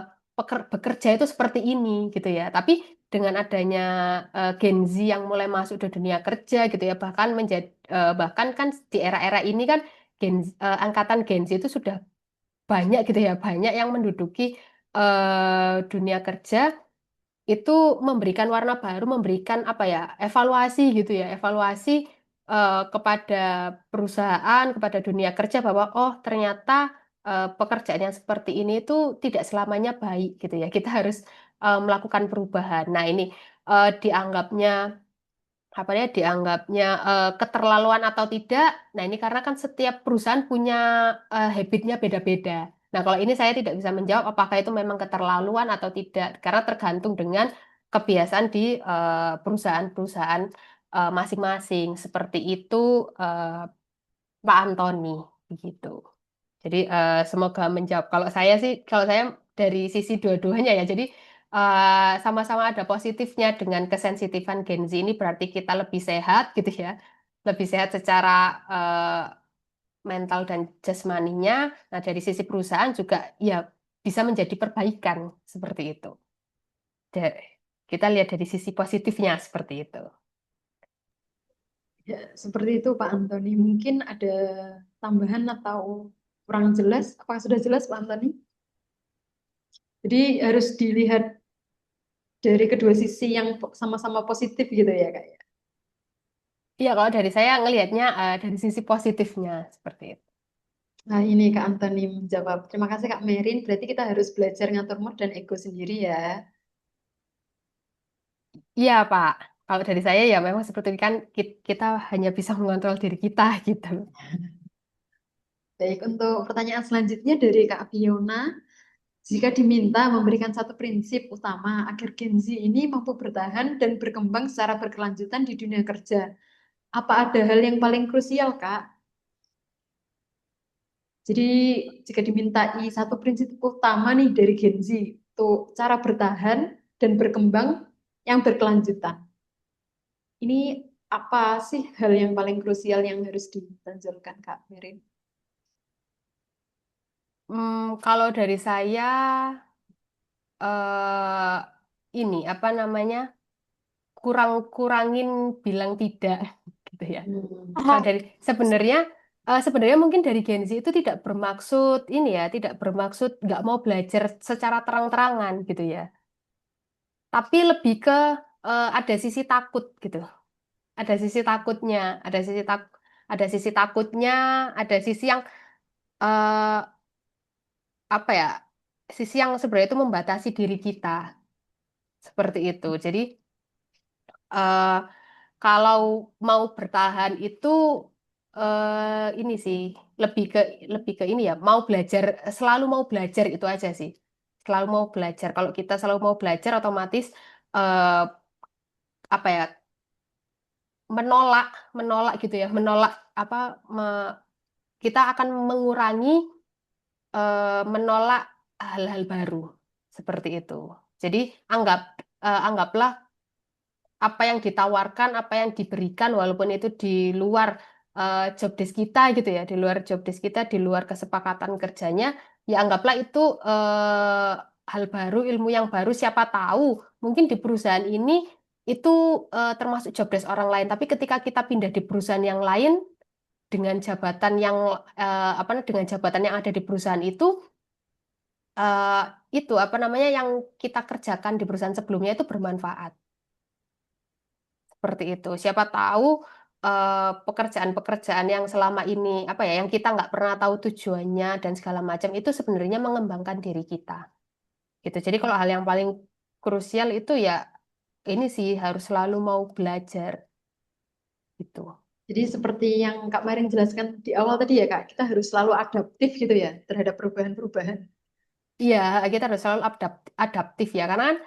bekerja itu seperti ini gitu ya. Tapi dengan adanya Gen Z yang mulai masuk ke dunia kerja gitu ya, bahkan kan di era-era ini kan angkatan Gen Z itu sudah banyak gitu ya, banyak yang menduduki dunia kerja itu memberikan warna baru, memberikan apa ya, evaluasi gitu ya, evaluasi kepada perusahaan, kepada dunia kerja bahwa oh ternyata pekerjaan yang seperti ini itu tidak selamanya baik gitu ya. Kita harus melakukan perubahan. Nah, ini dianggapnya apa ya dianggapnya keterlaluan atau tidak. Nah, ini karena kan setiap perusahaan punya habitnya beda-beda. Nah, kalau ini saya tidak bisa menjawab apakah itu memang keterlaluan atau tidak, karena tergantung dengan kebiasaan di perusahaan-perusahaan masing-masing. Seperti itu, eh, Pak Antoni, begitu. Jadi semoga menjawab. Kalau saya dari sisi dua-duanya ya. Jadi sama-sama ada positifnya dengan kesensitifan Gen Z ini berarti kita lebih sehat gitu ya, lebih sehat secara mental dan jasmaninya. Nah dari sisi perusahaan juga ya bisa menjadi perbaikan seperti itu. Da- Kita lihat dari sisi positifnya seperti itu. Ya, seperti itu Pak Antoni. Mungkin ada tambahan atau kurang jelas? Apakah sudah jelas Pak Antoni? Jadi harus dilihat dari kedua sisi yang sama-sama positif gitu ya Kak, ya. Iya, kalau dari saya ngelihatnya dari sisi positifnya seperti itu. Nah, ini Kak Antoni menjawab. Terima kasih Kak Merin. Berarti kita harus belajar ngatur mood dan ego sendiri ya. Iya, Pak. Kalau dari saya ya memang seperti ini kan kita hanya bisa mengontrol diri kita gitu. Baik, untuk pertanyaan selanjutnya dari Kak Fiona. Jika diminta memberikan satu prinsip utama agar Gen Z ini mampu bertahan dan berkembang secara berkelanjutan di dunia kerja, apa ada hal yang paling krusial, Kak? Jadi, jika dimintai satu prinsip utama nih dari Gen Z, untuk cara bertahan dan berkembang yang berkelanjutan. Ini apa sih hal yang paling krusial yang harus ditonjolkan, Kak Merin? Kalau dari saya eh ini apa namanya kurangin bilang tidak gitu ya. Kalau dari sebenarnya mungkin dari Gen Z itu tidak bermaksud ini ya, tidak bermaksud nggak mau belajar secara terang-terangan gitu ya. Tapi lebih ke ada sisi takut gitu. Ada sisi takutnya, ada sisi takutnya, ada sisi yang eh, apa ya? Sisi yang sebenarnya itu membatasi diri kita seperti itu. Jadi eh, kalau mau bertahan itu ini sih lebih ke lebih ke ini ya, mau belajar, selalu mau belajar itu aja sih. Selalu mau belajar. Kalau kita selalu mau belajar otomatis eh, apa ya? menolak menolak gitu ya, menolak apa kita akan mengurangi menolak hal-hal baru seperti itu. Jadi anggaplah apa yang ditawarkan, apa yang diberikan, walaupun itu di luar job desk kita gitu ya, di luar job desk kita, di luar kesepakatan kerjanya, ya anggaplah itu hal baru, ilmu yang baru. Siapa tahu mungkin di perusahaan ini itu termasuk job desk orang lain, tapi ketika kita pindah di perusahaan yang lain dengan jabatan yang apa dengan jabatan yang ada di perusahaan eh, itu apa namanya yang kita kerjakan di perusahaan sebelumnya itu bermanfaat. Seperti itu. Siapa tahu pekerjaan-pekerjaan yang selama ini apa ya, yang kita nggak pernah tahu tujuannya dan segala macam itu sebenarnya mengembangkan diri kita. Gitu. Jadi kalau hal yang paling krusial itu ya ini sih harus selalu mau belajar gitu. Jadi seperti yang Kak Merin jelaskan di awal tadi ya, Kak, kita harus selalu adaptif gitu ya terhadap perubahan-perubahan. Iya, kita harus selalu adaptif ya karena kan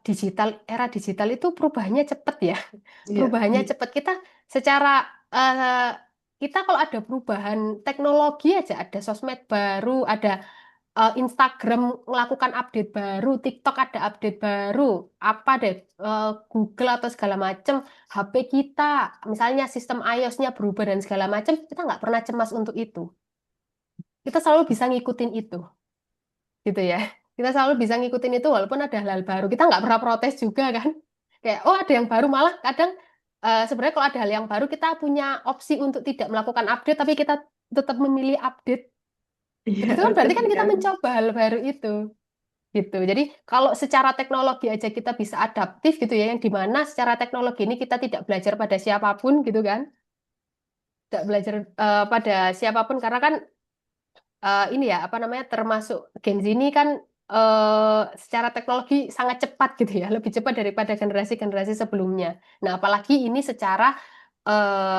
eh, era digital itu perubahannya cepat ya. Iya. Perubahannya cepat. Secara eh, kita kalau ada perubahan teknologi aja, ada sosmed baru, ada Instagram melakukan update baru, TikTok ada update baru, apa deh Google atau segala macam, HP kita, misalnya sistem iOS-nya berubah dan segala macam, kita nggak pernah cemas untuk itu. Kita selalu bisa ngikutin itu, gitu ya. Kita selalu bisa ngikutin itu walaupun ada hal-hal baru. Kita nggak pernah protes juga kan. Kayak, oh ada yang baru, malah kadang sebenarnya kalau ada hal yang baru kita punya opsi untuk tidak melakukan update, tapi kita tetap memilih update. Iya, Itu kan berarti kan kita ketika mencoba hal baru itu. Gitu. Jadi kalau secara teknologi aja kita bisa adaptif gitu ya, yang dimana secara teknologi ini kita tidak belajar pada siapapun gitu kan, tidak belajar pada siapapun karena kan ini ya apa namanya termasuk Gen Z ini kan secara teknologi sangat cepat gitu ya, lebih cepat daripada generasi-generasi sebelumnya. Nah apalagi ini secara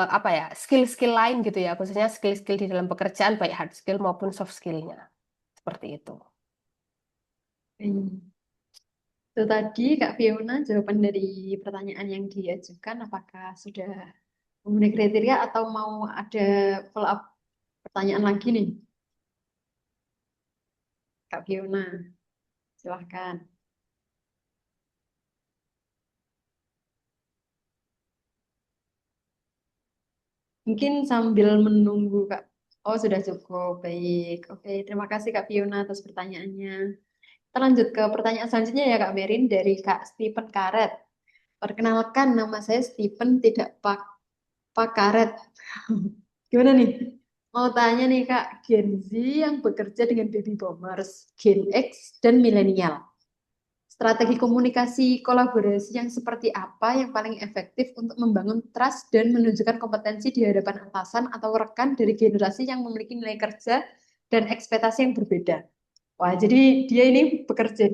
apa ya skill-skill lain gitu ya, khususnya skill-skill di dalam pekerjaan baik hard skill maupun soft skillnya seperti itu. itu tadi Kak Fiona jawaban dari pertanyaan yang diajukan, apakah sudah memenuhi kriteria atau mau ada follow up pertanyaan lagi nih, Kak Fiona? Silahkan. Mungkin sambil menunggu Kak. Oh, sudah cukup. Baik. Oke, terima kasih Kak Fiona atas pertanyaannya. Kita lanjut ke pertanyaan selanjutnya ya Kak Merin dari Kak Stephen Karet. Perkenalkan, nama saya Stephen, tidak Pak. Pak Karet. Gimana nih? Mau tanya nih Kak, Gen Z yang bekerja dengan baby boomers, Gen X, dan milenial. Strategi komunikasi kolaborasi yang seperti apa yang paling efektif untuk membangun trust dan menunjukkan kompetensi di hadapan atasan atau rekan dari generasi yang memiliki nilai kerja dan ekspektasi yang berbeda? Wah, jadi dia ini bekerja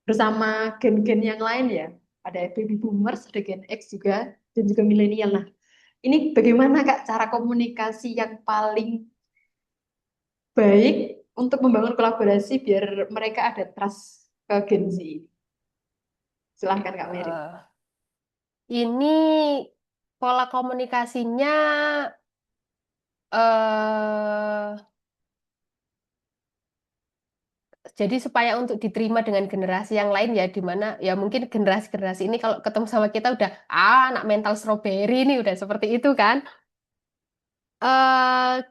bersama gen-gen yang lain ya. Ada baby boomers, ada Gen X juga, dan juga milenial. Nah, ini bagaimana Kak cara komunikasi yang paling baik untuk membangun kolaborasi biar mereka ada trust ke Gen Z? Silahkan Kak Mary. Eh, ini pola komunikasinya eh jadi supaya untuk diterima dengan generasi yang lain ya, di mana ya mungkin generasi-generasi ini kalau ketemu sama kita udah anak mental strawberry nih udah seperti itu kan.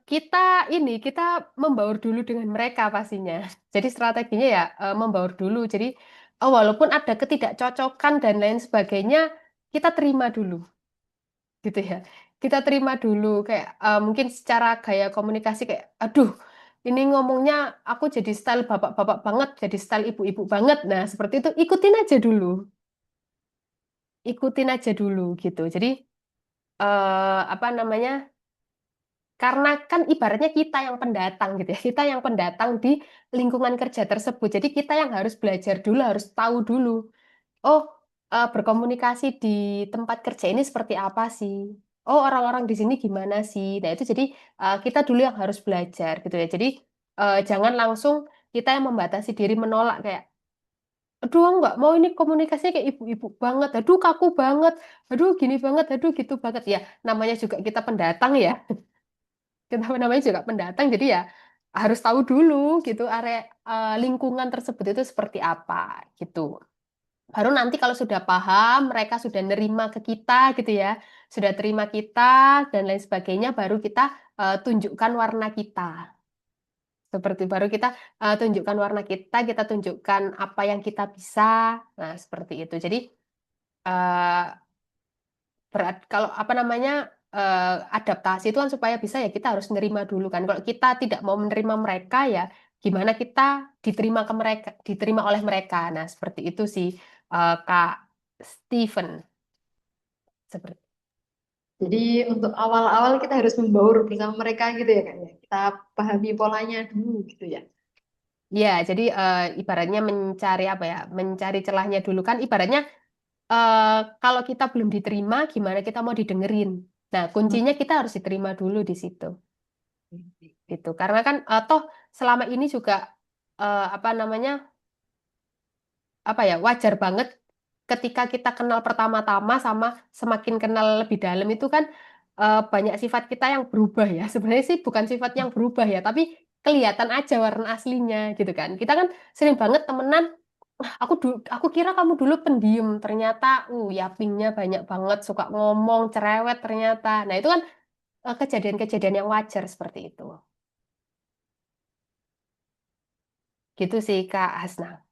Kita kita membaur dulu dengan mereka pastinya. Jadi strateginya ya membaur dulu. Jadi walaupun ada ketidakcocokan dan lain sebagainya, kita terima dulu, gitu ya. Kita terima dulu kayak mungkin secara gaya komunikasi kayak, aduh, ini ngomongnya aku jadi style bapak-bapak banget, jadi style ibu-ibu banget. Nah, seperti itu ikutin aja dulu gitu. Jadi apa namanya? Karena kan ibaratnya kita yang pendatang gitu ya, kita yang pendatang di lingkungan kerja tersebut. Jadi kita yang harus belajar dulu, harus tahu dulu. Oh, berkomunikasi di tempat kerja ini seperti apa sih? Oh, orang-orang di sini gimana sih? Nah, itu jadi kita dulu yang harus belajar gitu ya. Jadi jangan langsung kita yang membatasi diri menolak kayak, aduh nggak mau ini komunikasinya kayak ibu-ibu banget, aduh kaku banget, aduh gini banget, aduh gitu banget. Ya, namanya juga kita pendatang ya. Kita namanya juga pendatang, jadi ya harus tahu dulu gitu area lingkungan tersebut itu seperti apa gitu. Baru nanti kalau sudah paham, mereka sudah nerima ke kita gitu ya, sudah terima kita dan lain sebagainya, baru kita tunjukkan warna kita. Seperti baru kita tunjukkan warna kita tunjukkan apa yang kita bisa. Nah, seperti itu. Jadi eh, kalau apa namanya adaptasi itu kan supaya bisa ya kita harus menerima dulu kan. Kalau kita tidak mau menerima mereka ya gimana kita diterima oleh mereka. Nah, seperti itu sih Kak Steven. Seperti Jadi untuk awal-awal kita harus membaur bersama mereka gitu ya Kak ya. Kita pahami polanya dulu gitu ya. ya, jadi ibaratnya mencari apa ya? Mencari celahnya dulu kan ibaratnya eh, kalau kita belum diterima gimana kita mau didengerin. Nah, kuncinya kita harus diterima dulu di situ. Gitu. Karena kan toh selama ini juga apa namanya apa ya wajar banget ketika kita kenal pertama-tama sama semakin kenal lebih dalam itu kan banyak sifat kita yang berubah ya. Sebenarnya sih bukan sifat yang berubah ya, tapi kelihatan aja warna aslinya gitu kan. Kita kan sering banget temenan, "Ah, aku kira kamu dulu pendiam, ternyata yapingnya banyak banget, suka ngomong, cerewet ternyata." Nah, itu kan kejadian-kejadian yang wajar seperti itu. Gitu sih Kak Hasna.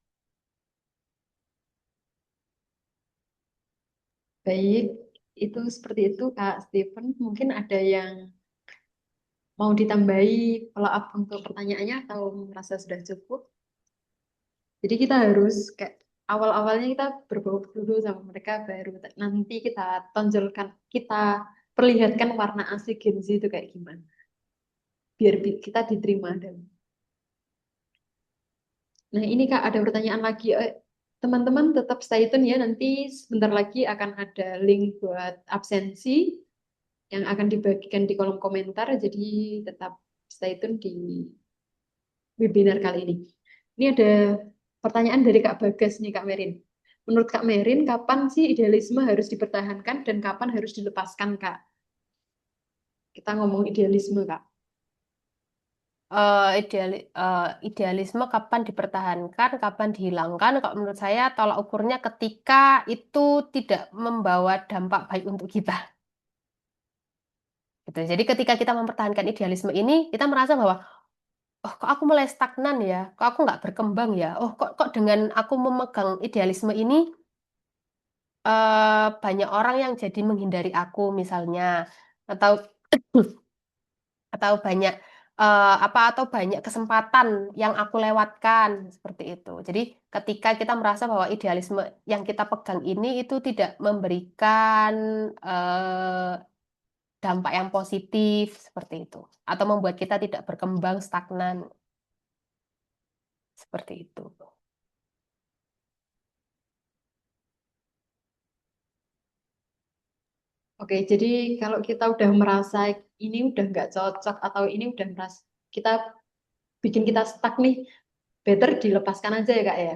Baik, itu seperti itu Kak Steven. Mungkin ada yang mau ditambahi follow up untuk pertanyaannya atau merasa sudah cukup? Jadi kita harus kayak awal-awalnya kita berbaur dulu sama mereka baru nanti kita tonjolkan, kita perlihatkan warna asli Gen Z itu kayak gimana. Biar kita diterima dan nah ini Kak ada pertanyaan lagi. Teman-teman tetap stay tune ya nanti sebentar lagi akan ada link buat absensi yang akan dibagikan di kolom komentar. Jadi tetap stay tune di webinar kali ini. Ini ada pertanyaan dari Kak Bagas nih Kak Merin. Menurut Kak Merin, kapan sih idealisme harus dipertahankan dan kapan harus dilepaskan Kak? Kita ngomong idealisme Kak. Idealisme kapan dipertahankan, kapan dihilangkan? Kalau menurut saya, tolak ukurnya ketika itu tidak membawa dampak baik untuk kita. Gitu. Jadi ketika kita mempertahankan idealisme ini, kita merasa bahwa, oh kok aku mulai stagnan ya, kok aku nggak berkembang ya, oh kok dengan aku memegang idealisme ini, banyak orang yang jadi menghindari aku misalnya, atau atau banyak atau banyak kesempatan yang aku lewatkan seperti itu. Jadi ketika kita merasa bahwa idealisme yang kita pegang ini itu tidak memberikan dampak yang positif seperti itu, atau membuat kita tidak berkembang, stagnan seperti itu. Oke, jadi kalau kita udah merasa ini udah nggak cocok atau ini udah merasa kita bikin kita stuck nih, better dilepaskan aja ya Kak ya.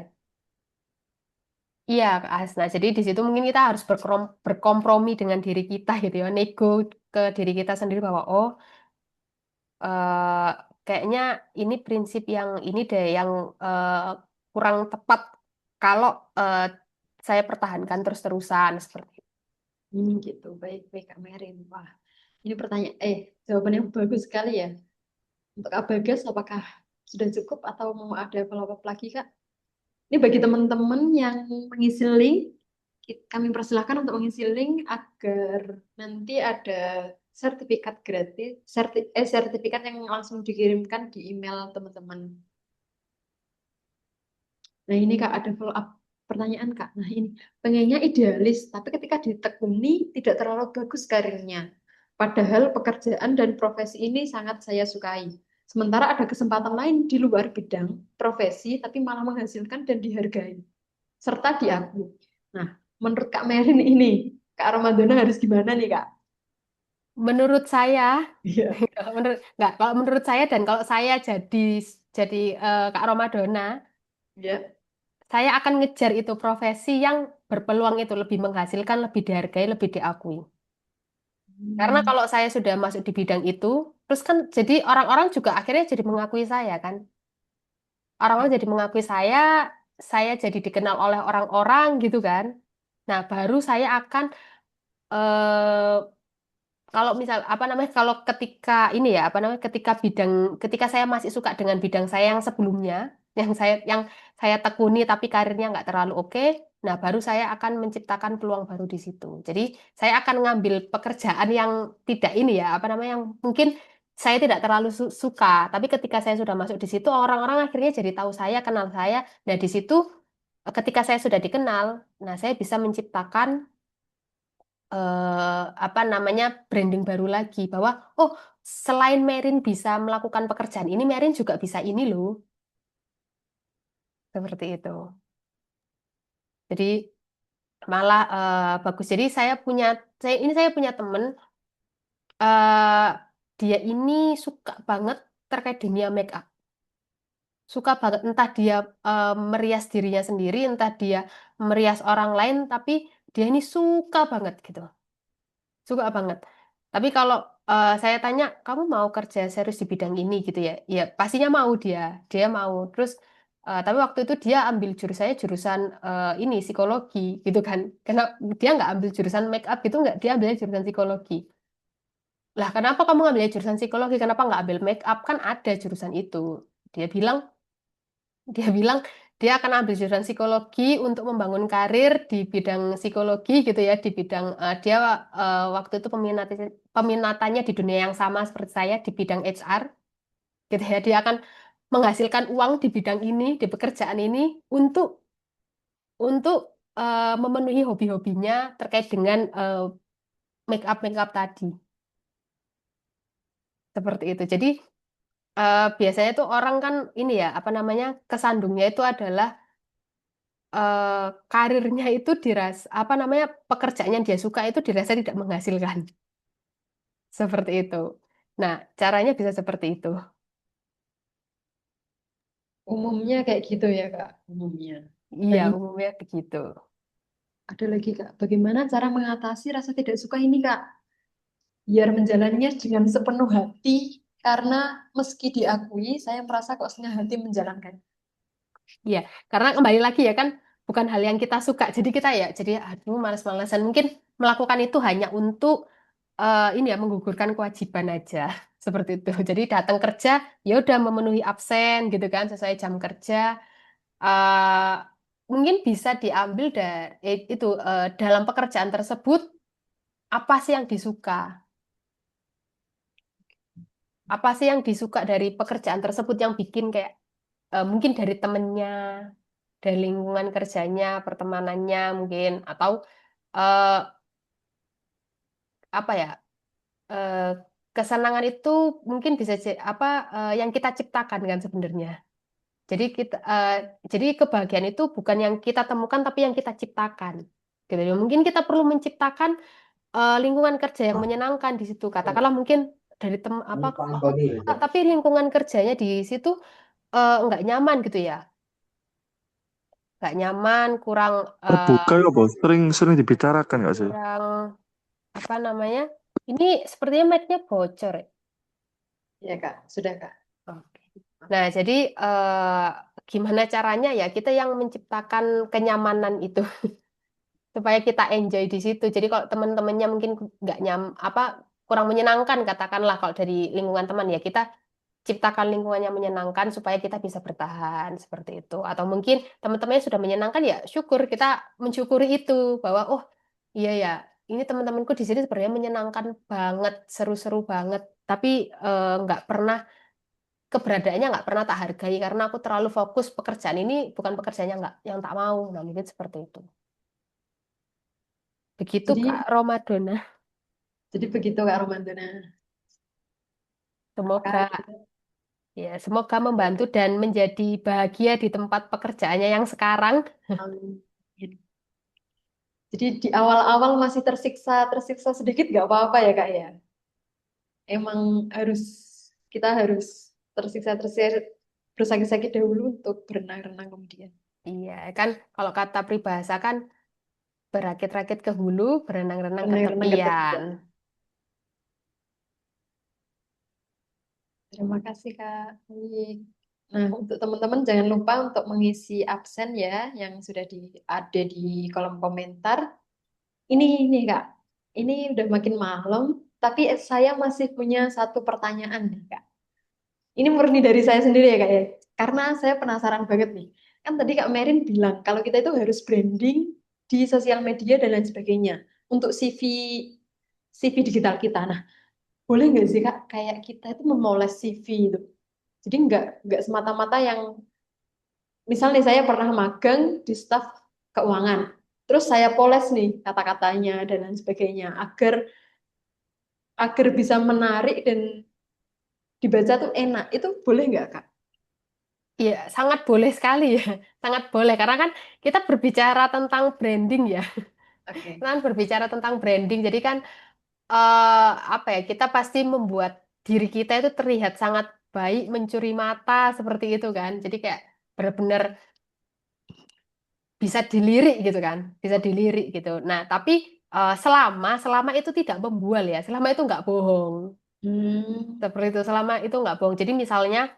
Iya, Kak Hasna. Jadi di situ mungkin kita harus berkompromi dengan diri kita gitu ya, nego ke diri kita sendiri bahwa oh, eh, kayaknya ini prinsip yang ini deh yang eh, kurang tepat kalau eh, saya pertahankan terus-terusan seperti itu. Gitu. Baik, baik Kak Merin. Wah, ini pertanyaan, jawabannya bagus sekali ya. Untuk Kak Bagas, apakah sudah cukup atau mau ada follow-up lagi Kak? Ini bagi teman-teman yang mengisi link, kami persilahkan untuk mengisi link agar nanti ada sertifikat gratis, sertifikat yang langsung dikirimkan di email teman-teman. Nah ini Kak, ada follow up pertanyaan Kak. Nah ini, pengennya idealis, tapi ketika ditekuni tidak terlalu bagus karirnya. Padahal pekerjaan dan profesi ini sangat saya sukai. Sementara ada kesempatan lain di luar bidang profesi, tapi malah menghasilkan dan dihargai, serta diakui. Nah, menurut Kak Merin ini, Kak Ramadana harus gimana nih Kak? Menurut saya, Iya. nggak, kalau menurut saya dan kalau saya jadi Kak Romadona, Ya. saya akan ngejar itu profesi yang berpeluang itu lebih menghasilkan, lebih dihargai, lebih diakui. Karena Hmm. kalau saya sudah masuk di bidang itu, terus kan jadi orang-orang juga akhirnya jadi mengakui saya kan. Orang-orang jadi mengakui saya jadi dikenal oleh orang-orang gitu kan. Nah, baru saya akan eh, kalau misal apa namanya kalau ketika ini ya apa namanya ketika saya masih suka dengan bidang saya yang sebelumnya yang saya tekuni tapi karirnya nggak terlalu oke, nah baru saya akan menciptakan peluang baru di situ. Jadi saya akan ngambil pekerjaan yang tidak ini ya apa namanya yang mungkin saya tidak terlalu suka, tapi ketika saya sudah masuk di situ orang-orang akhirnya jadi tahu saya, kenal saya. Nah di situ ketika saya sudah dikenal, nah saya bisa menciptakan apa namanya branding baru lagi bahwa oh selain Merin bisa melakukan pekerjaan ini, Merin juga bisa ini loh, seperti itu. Jadi malah bagus. Jadi saya punya temen, eh, dia ini suka banget terkait dunia make up, suka banget entah dia merias dirinya sendiri, entah dia merias orang lain, tapi dia ini suka banget gitu. Suka banget. Tapi kalau saya tanya, kamu mau kerja serius di bidang ini gitu ya? Ya pastinya mau dia. Dia mau. Terus, tapi waktu itu dia ambil jurusannya jurusan ini psikologi gitu kan. Karena dia nggak ambil jurusan make up gitu nggak? Dia ambil jurusan psikologi. Lah kenapa kamu ngambil jurusan psikologi? Kenapa nggak ambil make up? Kan ada jurusan itu. Dia bilang dia bilang dia akan ambil jurusan psikologi untuk membangun karir di bidang psikologi gitu ya, di bidang dia waktu itu peminatannya di dunia yang sama seperti saya di bidang HR gitu ya. Dia akan menghasilkan uang di bidang ini, di pekerjaan ini untuk memenuhi hobi-hobinya terkait dengan make up tadi. Seperti itu. Jadi biasanya tuh orang kan ini ya, apa namanya, kesandungnya itu adalah eh, karirnya itu apa namanya pekerjaan yang dia suka itu dirasa tidak menghasilkan seperti itu. Nah, caranya bisa seperti itu. Umumnya kayak gitu ya Kak, umumnya. Iya, Dan umumnya begitu. ada lagi Kak, bagaimana cara mengatasi rasa tidak suka ini Kak? Biar menjalannya dengan sepenuh hati, karena meski diakui, saya merasa kok setengah hati menjalankan. Iya, karena kembali lagi ya kan bukan hal yang kita suka. Jadi kita ya jadi aduh malas-malasan mungkin melakukan itu hanya untuk ini ya menggugurkan kewajiban aja seperti itu. Jadi datang kerja ya udah memenuhi absen gitu kan sesuai jam kerja. eh mungkin bisa diambil dari itu dalam pekerjaan tersebut apa sih yang disuka? Apa sih yang disuka dari pekerjaan tersebut yang bikin kayak mungkin dari temennya, dari lingkungan kerjanya, pertemanannya mungkin atau eh, apa ya eh, kesenangan itu mungkin bisa apa yang kita ciptakan kan sebenarnya. Jadi jadi kebahagiaan itu bukan yang kita temukan tapi yang kita ciptakan. Gitu. Ya. Mungkin kita perlu menciptakan lingkungan kerja yang menyenangkan di situ. Katakanlah mungkin dari apa tapi lingkungan kerjanya di situ nggak nyaman gitu ya. Nggak nyaman, kurang Terbuka ya, bos. Sering dibicarakan nggak sih? kurang apa namanya? Ini sepertinya mic-nya bocor ya. Ya Kak, sudah Kak. Oke. Nah, jadi gimana caranya ya kita yang menciptakan kenyamanan itu supaya kita enjoy di situ. Jadi kalau teman-temannya mungkin nggak apa kurang menyenangkan katakanlah kalau dari lingkungan teman ya kita ciptakan lingkungan yang menyenangkan supaya kita bisa bertahan seperti itu. Atau mungkin teman-temannya sudah menyenangkan ya syukur kita mensyukuri itu bahwa oh iya ya ini teman-temanku di sini sebenarnya menyenangkan banget, seru-seru banget. Tapi nggak pernah keberadaannya nggak pernah tak hargai karena aku terlalu fokus pekerjaan ini bukan pekerjaannya nggak yang tak mau. Nah mungkin seperti itu. Begitu Jadi, Kak Romadona. jadi begitu Kak Romandona. Semoga Kak, ya semoga membantu dan menjadi bahagia di tempat pekerjaannya yang sekarang. amin. Jadi di awal-awal masih tersiksa sedikit nggak apa-apa ya Kak ya. Emang harus kita harus tersiksa bersakit-sakit dahulu untuk berenang-renang kemudian. Iya kan kalau kata peribahasa kan berakit-rakit ke hulu, berenang-renang ke Berenang-renang ke tepian. tepian. Terima kasih Kak. Baik. Nah, untuk teman-teman jangan lupa untuk mengisi absen ya yang sudah ada di kolom komentar. Ini Kak, ini udah makin malam, tapi saya masih punya satu pertanyaan nih Kak. Ini murni dari saya sendiri ya Kak ya, karena saya penasaran banget nih. Kan tadi Kak Merin bilang kalau kita itu harus branding di sosial media dan lain sebagainya untuk CV digital kita. Nah, boleh nggak sih Kak, kayak kita itu memoles CV itu. Jadi nggak semata-mata yang misalnya saya pernah magang di staf keuangan, terus saya poles nih kata-katanya dan lain sebagainya agar agar bisa menarik dan dibaca tuh enak. Itu boleh nggak Kak? Iya, sangat boleh sekali ya. Sangat boleh karena kan kita berbicara tentang branding ya. Oke. Kan berbicara tentang branding. Jadi kan apa ya? Kita pasti membuat diri kita itu terlihat sangat baik, mencuri mata seperti itu kan. Jadi kayak benar-benar bisa dilirik gitu kan. Bisa dilirik gitu. Nah, tapi selama selama itu tidak membual ya. Selama itu nggak bohong. Hmm. Seperti itu. Selama itu nggak bohong. Jadi misalnya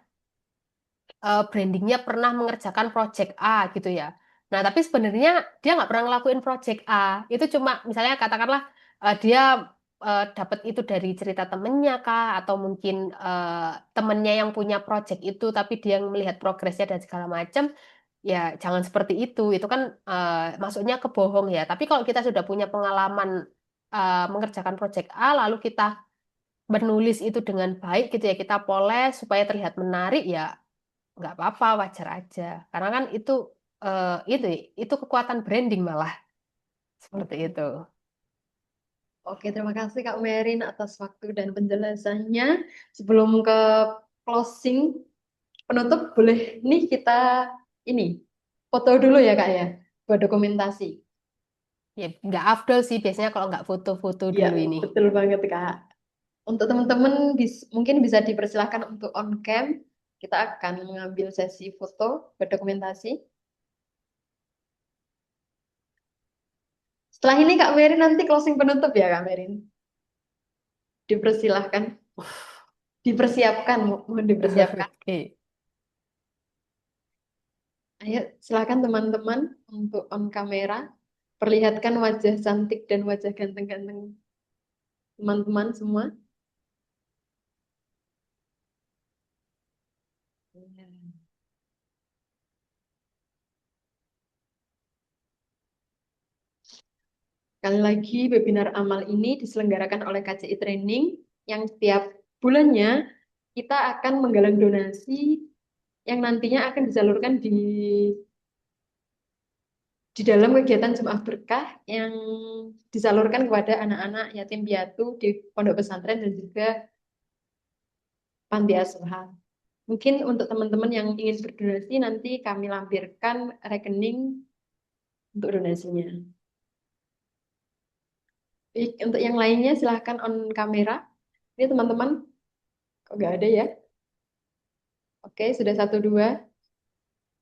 brandingnya pernah mengerjakan project A gitu ya. Nah, tapi sebenarnya dia nggak pernah ngelakuin project A. Itu cuma misalnya katakanlah dia dapat itu dari cerita temennya kah, atau mungkin temennya yang punya project itu, tapi dia melihat progresnya dan segala macam. Ya, jangan seperti itu. Itu kan masuknya ke bohong ya. Tapi kalau kita sudah punya pengalaman mengerjakan project A, lalu kita menulis itu dengan baik gitu ya, kita poles supaya terlihat menarik ya nggak apa-apa, wajar aja. Karena kan itu kekuatan branding malah seperti Oke. itu. Oke, terima kasih Kak Merin atas waktu dan penjelasannya. Sebelum ke closing penutup, boleh nih kita ini foto dulu ya Kak ya, buat dokumentasi. Ya nggak afdol sih biasanya kalau nggak foto-foto Iya, dulu ini. betul banget Kak. Untuk teman-teman mungkin bisa dipersilahkan untuk on cam. Kita akan mengambil sesi foto berdokumentasi. Setelah ini Kak Merin nanti closing penutup ya Kak Merin. Dipersilahkan, dipersiapkan, mohon dipersiapkan. Oke. Ayo, silakan teman-teman untuk on kamera. Perlihatkan wajah cantik dan wajah ganteng-ganteng teman-teman semua. Sekali lagi, webinar amal ini diselenggarakan oleh KCI Training yang setiap bulannya kita akan menggalang donasi yang nantinya akan disalurkan di dalam kegiatan Jemaah Berkah yang disalurkan kepada anak-anak yatim piatu di pondok pesantren dan juga panti asuhan. Mungkin untuk teman-teman yang ingin berdonasi nanti kami lampirkan rekening untuk donasinya. Baik, untuk yang lainnya silahkan on kamera. Ini teman-teman, kok nggak ada ya? Oke, sudah satu dua.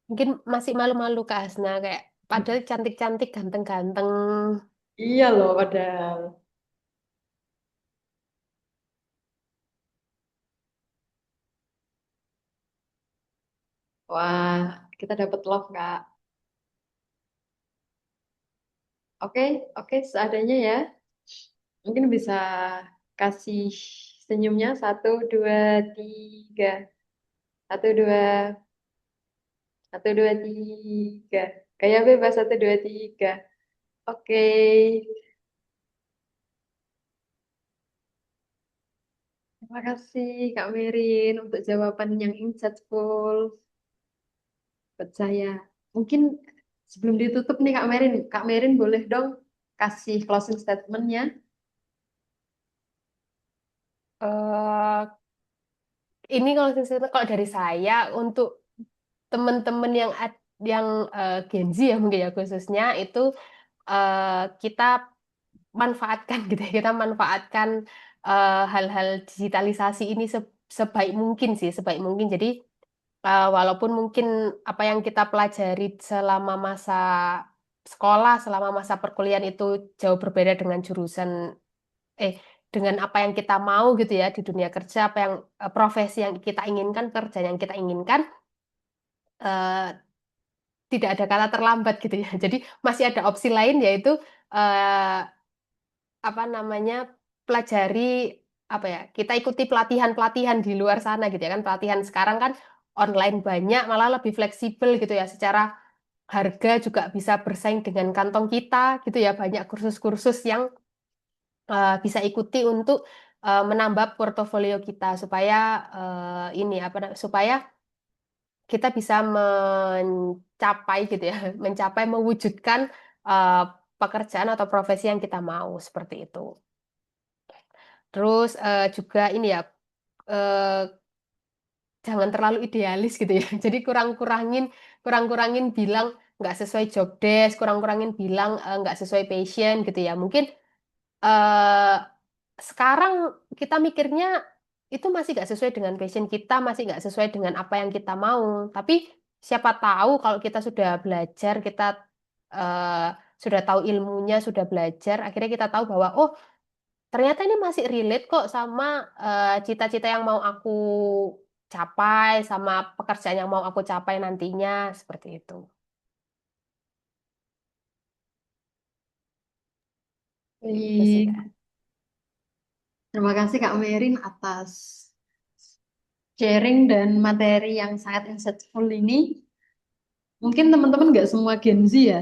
Mungkin masih malu-malu Kak Hasna kayak padahal cantik-cantik, ganteng-ganteng. Iya loh, padahal. Wah, kita dapat love, Kak. Oke, oke, seadanya ya. Mungkin bisa kasih senyumnya. Satu, dua, tiga. Satu, dua, satu, dua, tiga. Gaya bebas, satu, dua, tiga. Oke. Terima kasih, Kak Merin, untuk jawaban yang insightful buat saya. Mungkin sebelum ditutup nih, Kak Merin boleh dong kasih closing statement-nya. Eh, ini kalau dari saya untuk teman-teman yang Gen Z ya mungkin ya khususnya itu kita manfaatkan gitu ya kita manfaatkan hal-hal digitalisasi ini sebaik mungkin sih sebaik mungkin jadi walaupun mungkin apa yang kita pelajari selama masa sekolah selama masa perkuliahan itu jauh berbeda dengan jurusan eh dengan apa yang kita mau gitu ya di dunia kerja apa yang profesi yang kita inginkan kerja yang kita inginkan eh, tidak ada kata terlambat gitu ya. Jadi masih ada opsi lain yaitu eh, apa namanya pelajari apa ya kita ikuti pelatihan-pelatihan di luar sana gitu ya kan pelatihan sekarang kan online banyak malah lebih fleksibel gitu ya secara harga juga bisa bersaing dengan kantong kita gitu ya banyak kursus-kursus yang bisa ikuti untuk menambah portofolio kita supaya ini apa supaya kita bisa mencapai gitu ya, mencapai mewujudkan eh, pekerjaan atau profesi yang kita mau seperti itu. Terus juga ini ya, eh, jangan terlalu idealis gitu ya. Jadi kurang-kurangin bilang nggak sesuai job desk, kurang-kurangin bilang nggak sesuai passion gitu ya. Mungkin eh, sekarang kita mikirnya itu masih nggak sesuai dengan passion kita, masih nggak sesuai dengan apa yang kita mau. Tapi siapa tahu kalau kita sudah belajar, kita eh, sudah tahu ilmunya, sudah belajar, akhirnya kita tahu bahwa oh ternyata ini masih relate kok sama cita-cita yang mau aku capai, sama pekerjaan yang mau aku capai nantinya, seperti itu. Itu sih, Baik, Kak. terima kasih Kak Merin atas sharing dan materi yang sangat insightful ini. Mungkin teman-teman nggak semua Gen Z ya.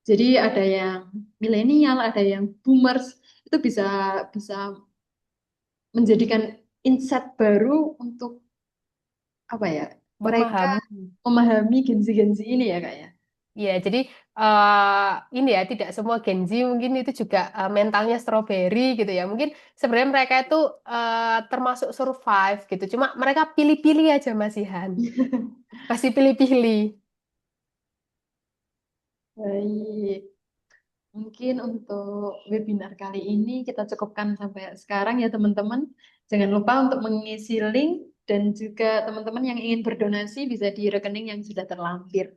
Jadi ada yang milenial, ada yang boomers. Itu bisa bisa menjadikan insight baru untuk apa ya? Mereka Memahami. memahami Gen Z ini ya Kak ya. Ya, jadi ini ya tidak semua Gen Z mungkin itu juga mentalnya strawberry gitu ya. Mungkin sebenarnya mereka itu termasuk survive gitu. Cuma mereka pilih-pilih aja Mas Ihan. Pasti pilih-pilih. Baik, mungkin untuk webinar kali ini kita cukupkan sampai sekarang ya teman-teman. Jangan lupa untuk mengisi link dan juga teman-teman yang ingin berdonasi bisa di rekening yang sudah terlampir.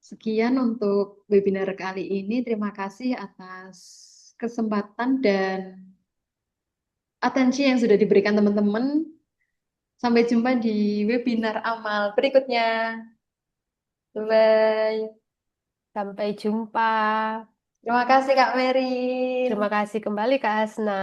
Sekian untuk webinar kali ini. Terima kasih atas kesempatan dan atensi yang sudah diberikan teman-teman. Sampai jumpa di webinar amal berikutnya. Bye. Sampai jumpa. Terima kasih Kak Merin. Terima kasih kembali Kak Hasna.